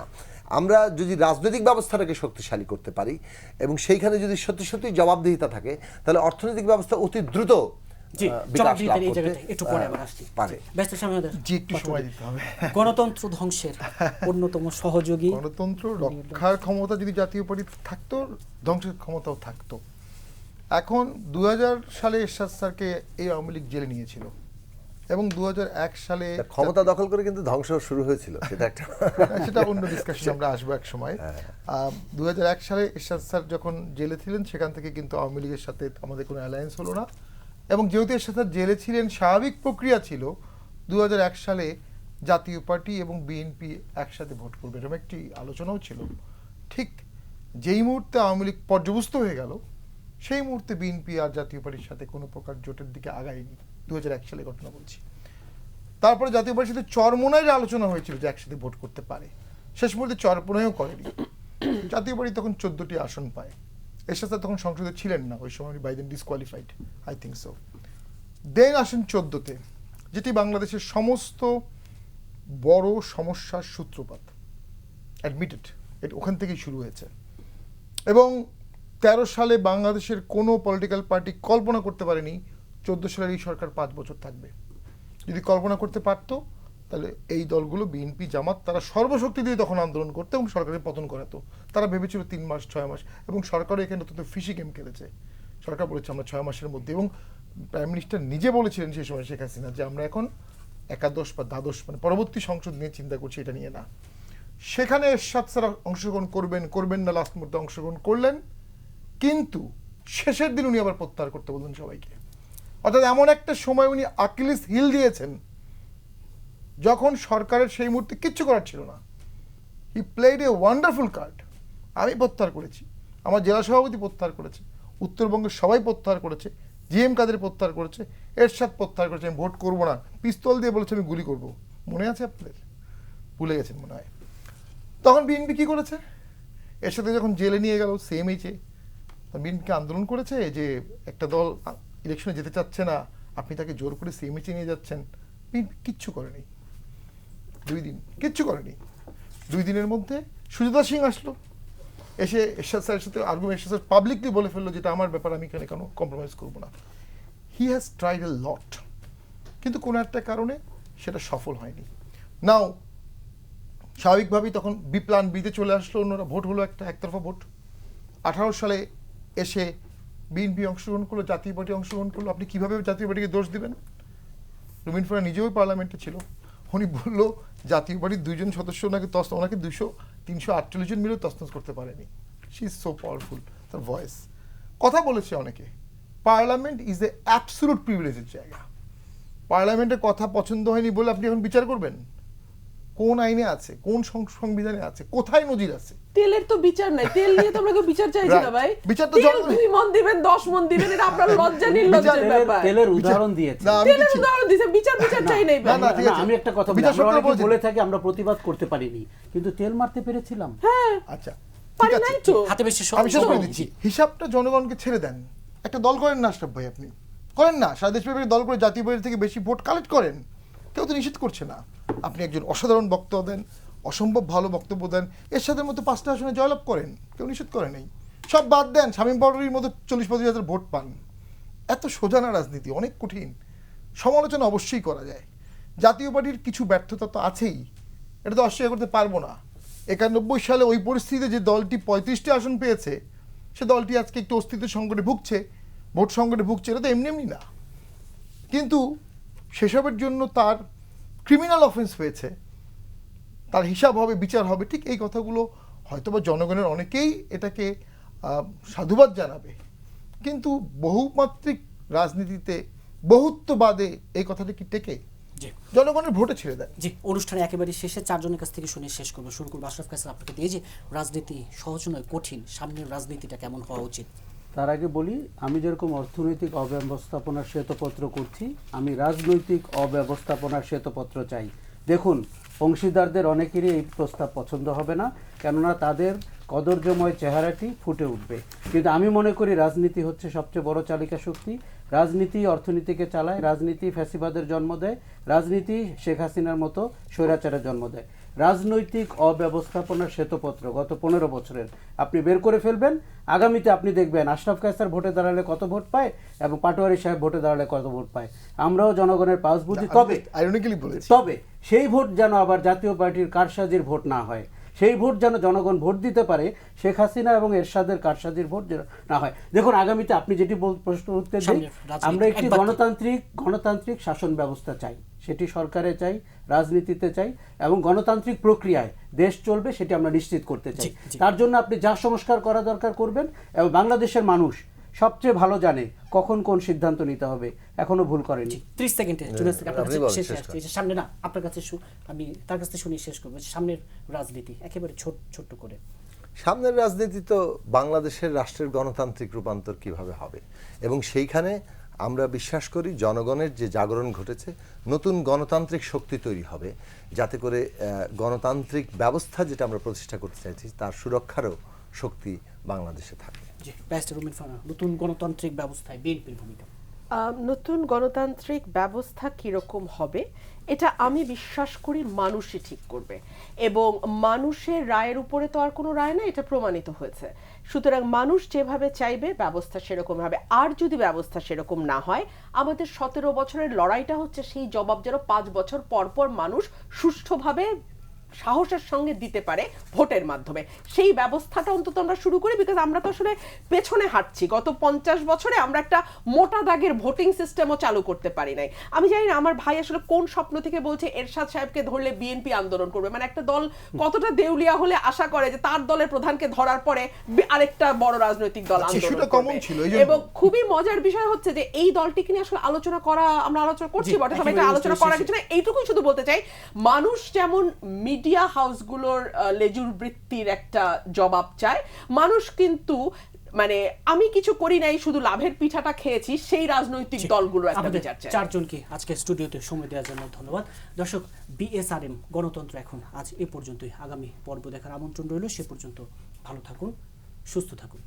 আমরা যদি রাজনৈতিক ব্যবস্থাটাকে শক্তিশালী করতে পারি এবং সেইখানে যদি সত্যি সত্যি জবাবদিহিতা থাকে, তাহলে অর্থনৈতিক ব্যবস্থা অতি দ্রুত
গণতন্ত্র ধ্বংসের অন্যতম সহযোগী,
গণতন্ত্র রক্ষার ক্ষমতা যদি জাতীয় পার্টি থাকতো, ধ্বংসের ক্ষমতাও থাকতো। এখন 2000 সালে এরশাদ স্যারকে এই আওয়ামী লীগ জেলে নিয়েছিল এবং 2001 সালে
ক্ষমতা দখল করে কিন্তু ধ্বংস শুরু হয়েছিল,
সেটা অন্য ডিসকাশন আমরা আসবো এক সময়। 2001 সালে এরশাদ স্যার যখন জেলে ছিলেন, সেখান থেকে কিন্তু আওয়ামী লীগের সাথে আমাদের কোনো অ্যালায়েন্স হলো না। এবং যেহেতু এরশাদ স্যার জেলে ছিলেন, স্বাভাবিক প্রক্রিয়া ছিল 2001 সালে জাতীয় পার্টি এবং বিএনপি একসাথে ভোট করবে, এরকম একটি আলোচনাও ছিল। ঠিক যেই মুহূর্তে আওয়ামী লীগ পর্যবস্ত হয়ে গেল, সেই মুহূর্তে বিএনপি আর জাতীয় পার্টির সাথে কোনো প্রকার জোটের দিকে আগায়নি। 2001 সালে ঘটনা বলছি। তারপরে জাতীয় পার্টির সাথে চরমোনাইয়ের আলোচনা হয়েছিল যে একসাথে ভোট করতে পারে, শেষ মুহূর্তে চরমোনাইও করেনি। জাতীয় পার্টি তখন 14টি আসন পায়। এরশাদ স্যার তখন সংসদে ছিলেন না, ওই সময় by then disqualified, I think so. Then আসেন 14তে, যেটি বাংলাদেশের সমস্ত বড় সমস্যার সূত্রপাত, অ্যাডমিটেড, এটা ওখান থেকেই শুরু হয়েছে। এবং 13 সালে বাংলাদেশের কোনো পলিটিক্যাল পার্টি কল্পনা করতে পারেনি 14 সালের এই সরকার 5 বছর থাকবে। যদি কল্পনা করতে পারতো, তাহলে এই দলগুলো বিএনপি, জামাত, তারা সর্বশক্তি দিয়ে তখন আন্দোলন করতো এবং সরকারের পতন করাতো। তারা ভেবেছিল 3 মাস 6 মাস, এবং সরকারও এখানে অত্যন্ত ফিশি গেম খেলেছে। সরকার বলেছে আমরা 6 মাসের মধ্যে, এবং প্রাইম মিনিস্টার নিজে বলেছিলেন সেই সময় শেখ হাসিনা যে আমরা এখন একাদশ বা দ্বাদশ মানে পরবর্তী সংসদ নিয়ে চিন্তা করছি, এটা নিয়ে না। সেখানে এরশাদ স্যার অংশগ্রহণ করবেন না, লাস্ট মুহূর্তে অংশগ্রহণ করলেন, কিন্তু শেষের দিন উনি আবার প্রত্যাহার করতে বললেন সবাইকে। অর্থাৎ এমন একটা সময় উনি আকিলিস হিল দিয়েছেন যখন সরকারের সেই মুহূর্তে কিচ্ছু করার ছিল না। He played a wonderful card. আমি প্রত্যাহার করেছি, আমার জেলা সভাপতি প্রত্যাহার করেছে, উত্তরবঙ্গের সবাই প্রত্যাহার করেছে, জিএম কাদের প্রত্যাহার করেছে, এরশাদ প্রত্যাহার করেছে, আমি ভোট করবো না, পিস্তল দিয়ে বলেছে আমি গুলি করব। মনে আছে আপনাদের? ভুলে গেছেন মনে হয়। তখন বিএনপি কি করেছে? এর সাথে যখন জেলে নিয়ে গেল সিএমএইচে, বিএনপি আন্দোলন করেছে যে একটা দল ইলেকশনে যেতে চাচ্ছে না, আপনি তাকে জোর করে সিএমএইচে নিয়ে যাচ্ছেন। বিএনপি কিচ্ছু করেনি, 2 দিন কিচ্ছু করেনি। 2 দিনের মধ্যে সুজাতা সিং আসলো, এসে এরশাদ স্যারের সাথে আর্গুমেন্ট, এরশাদ স্যার পাবলিকলি বলে ফেললো যেটা আমার ব্যাপার, আমি এখানে কোনো কম্প্রোমাইজ করবো না। হি হ্যাজ ট্রাইড এ লট, কিন্তু কোনো একটা কারণে সেটা সফল হয়নি। নাও স্বাভাবিকভাবেই তখন বি প্ল্যান বিতে চলে আসলো অন্যরা, ভোট হলো একটা একতরফা ভোট। 18 সালে এসে বিএনপি অংশগ্রহণ করলো, জাতীয় পার্টি অংশগ্রহণ করলো। আপনি কীভাবে জাতীয় পার্টিকে দোষ দিবেন? রুমিন ফারহান নিজেও পার্লামেন্টে ছিল, উনি বললো জাতীয় পার্টির 2 জন সদস্য ওনাকে 348 জন মিলেও তছনছ করতে পারেনি। শি ইজ সো পাওয়ারফুল, তার ভয়েস। কথা বলেছে অনেকে, পার্লামেন্ট ইজ এ অ্যাবসলিউট প্রিভিলেজের জায়গা। পার্লামেন্টের কথা পছন্দ হয়নি বলে আপনি এখন বিচার করবেন? কোন আইনে আছে, কোন সংবিধানে আছে, কোথায় নজির আছে?
তেলের তো বিচার নাই, তেল নিয়ে তো আমরা কেউ বিচার চাইছি না ভাই।
বিচার তো
তেল 2 মণ দিবেন 10 মণ দিবেন, এটা আপনার লজ্জা নির্লজ্জের ব্যাপার।
তেলের উদাহরণ দিয়েছে।
না, আমি
তেলের
দিচ্ছি।
উদাহরণ দিয়েছে, বিচার চাই নাই ভাই।
না, ঠিক আছে।
আমি একটা কথা বলি,
বিচার
আমরা
সূত্র
অনেকে
বলছি।
বলে থাকি আমরা প্রতিবাদ করতে পারিনি, কিন্তু তেল মারতে পেরেছিলাম।
আচ্ছা, ঠিক
পারি
আছে।
নাই তো।
হাতে বেশি
আমি শেষ করে দিচ্ছি। হিসাবটা জনগণকে ছেড়ে দেন। একটা দল করেন না আশরাফ ভাই, আপনি করেন না? সারা দেশব্যাপী দল করে জাতীয় পার্টি থেকে বেশি ভোট কালেক্ট করেন, কেউ তো নিষেধ করছে না। আপনি একজন অসাধারণ বক্তব্য দেন, অসম্ভব ভালো বক্তব্য দেন, এরশাদের মতো 5টা আসনে জয়লাভ করেন, কেউ নিষেধ করে নাই। সব বাদ দেন, শামীম পাউডারির মতো 40-50 হাজার ভোট পান। এত সোজা না রাজনীতি, অনেক কঠিন। সমালোচনা অবশ্যই করা যায়, জাতীয় পার্টির কিছু ব্যর্থতা তো আছেই, এটা তো অস্বীকার করতে পারবো না। 91 সালে ওই পরিস্থিতিতে যে দলটি 35টি আসন পেয়েছে, সে দলটি আজকে একটু অস্তিত্ব সংকটে ভুগছে, ভোট সংকটে ভুগছে, এটা তো এমনি এমনি না। কিন্তু সেসবের জন্য তার ক্রিমিনাল অফেন্স হয়েছে, তার হিসাব হবে, বিচার হবে। ঠিক এই কথাগুলো হয়তোবা জনগণের অনেকেই এটাকে সাধুবাদ জানাবে, কিন্তু বহুমাত্রিক রাজনীতিতে বহুত্ববাদে এই কথাটা কি টেকে?
জি
জনগণের ভোটে ছেড়ে দেন।
জি, অনুষ্ঠানে একেবারে শেষে 4 জনের কাছ থেকে শুনে শেষ করবো। শুরু করবো আশরাফ কায়েসার আপনাকে দিয়ে। যে রাজনীতি সহজ নয়, কঠিন, সামনের রাজনীতিটা কেমন হওয়া উচিত?
তার আগে বলি, আমি যেরকম অর্থনৈতিক অব্যবস্থাপনার শ্বেতপত্র করছি, আমি রাজনৈতিক অব্যবস্থাপনার শ্বেতপত্র চাই। দেখুন, অংশীদারদের অনেকেরই এই প্রস্তাব পছন্দ হবে না, কেননা তাদের কদর্যময় চেহারাটি ফুটে উঠবে। কিন্তু আমি মনে করি রাজনীতি হচ্ছে সবচেয়ে বড় চালিকা শক্তি। রাজনীতি অর্থনীতিকে চালায়, রাজনীতি ফ্যাসিবাদের জন্ম দেয়, রাজনীতি শেখ হাসিনার মতো স্বৈরাচারের জন্ম দেয়। রাজনৈতিক অব্যবস্থাপনার শ্বেতপত্র গত 15 বছরের আপনি বের করে ফেলবেন, আগামীতে আপনি দেখবেন আশরাফ কায়েসার ভোটে দাঁড়ালে কত ভোট পায় এবং পাটোয়ারি সাহেব ভোটে দাঁড়ালে কত ভোট পায়। আমরাও জনগণের পাস বুঝি,
আইরনিক্যালি বলেছি।
তবে সেই ভোট যেন আবার জাতীয় পার্টির কারসাজির ভোট না হয়, সেই ভোট যেন জনগণ ভোট দিতে পারে শেখ হাসিনা এবং এরশাদের কারসাজির ভোট যেন না হয়। দেখুন, আগামীতে আপনি যেটি প্রশ্ন উত্তর দিন, আমরা একটি গণতান্ত্রিক শাসন ব্যবস্থা চাই, সেটি সরকারে চাই, রাজনীতিতে চাই, এবং গণতান্ত্রিক প্রক্রিয়ায় দেশ চলবে সেটি আমরা নিশ্চিত করতে চাই। তার জন্য আপনি যা সংস্কার করা দরকার করবেন, এবং বাংলাদেশের মানুষ সবচেয়ে ভালো জানে কখন কোন সিদ্ধান্ত নিতে হবে, এখনো ভুল করেনি।
30 সেকেন্ডে সামনে না আপনার কাছে আমি তার কাছে শুনি শেষ করবো। সামনের রাজনীতি একেবারে ছোট্ট করে।
সামনের রাজনীতি তো বাংলাদেশের রাষ্ট্রের গণতান্ত্রিক রূপান্তর কিভাবে হবে, এবং সেইখানে আমরা বিশ্বাস করি জনগণের যে জাগরণ ঘটেছে, নতুন গণতান্ত্রিক শক্তি তৈরি হবে, যাতে করে গণতান্ত্রিক ব্যবস্থা যেটা আমরা প্রতিষ্ঠা করতে চাইছি তার সুরক্ষারও শক্তি বাংলাদেশে থাকে।
জি, ব্যারিস্টার রুমিন ফারহান, নতুন গণতান্ত্রিক ব্যবস্থায় বিএনপির ভূমিকা।
নতুন গণতান্ত্রিক ব্যবস্থা কিরকম হবে এটা আমি বিশ্বাস করি মানুষই ঠিক করবে, এবং মানুষের রায়ের উপরে তো আর কোনো রায় না, এটা প্রমাণিত হয়েছে। সুতরাং মানুষ যেভাবে চাইবে ব্যবস্থা সেরকম হবে। আর যদি ব্যবস্থা সেরকম না হয়, আমাদের 17 বছরের লড়াইটা হচ্ছে সেই জবাব যেন 5 বছর পর পর মানুষ সুষ্ঠুভাবে সাহসের সঙ্গে দিতে পারে ভোটের মাধ্যমে। সেই ব্যবস্থাটা অন্তত আমরা শুরু করি, বিকজ আমরা তো আসলে পেছনে হাঁটছি। গত 50 বছরে আমরা একটা মোটা দাগের ভোটিং সিস্টেমও চালু করতে পারি নাই। আমি জানি না আমার ভাই আসলে কোন স্বপ্ন থেকে বলছে এরশাদ সাহেবকে ধরলে বিএনপি আন্দোলন করবে। মানে একটা দল কতটা দেউলিয়া হলে আশা করে যে তার দলের প্রধানকে ধরার পরে আরেকটা বড় রাজনৈতিক দল আন্দোলন করবে। এবং খুবই মজার বিষয় হচ্ছে যে এই দলটিকে নিয়ে আসলে আলোচনা করা, আমরা আলোচনা করছি বটে, সবাই এটা আলোচনা করার কিছু না। এইটুকুই শুধু বলতে চাই, মানুষ যেমন মিডিয়া হাউসগুলোর লেজুর বৃত্তির একটা জবাব চায়, মানুষ কিন্তু মানে আমি কিছু করি নাই, শুধু লাভের পিঠাটা খেয়েছি, সেই রাজনৈতিক দলগুলো একটা
আমাদের
বিচার চাই।
চারজনকে আজকে স্টুডিওতে সময় দেওয়ার জন্য ধন্যবাদ। দর্শক, বিএসআরএম গণতন্ত্র এখন আজ এ পর্যন্তই। আগামী পর্ব দেখার আমন্ত্রণ রইল। সে পর্যন্ত ভালো থাকুন, সুস্থ থাকুন।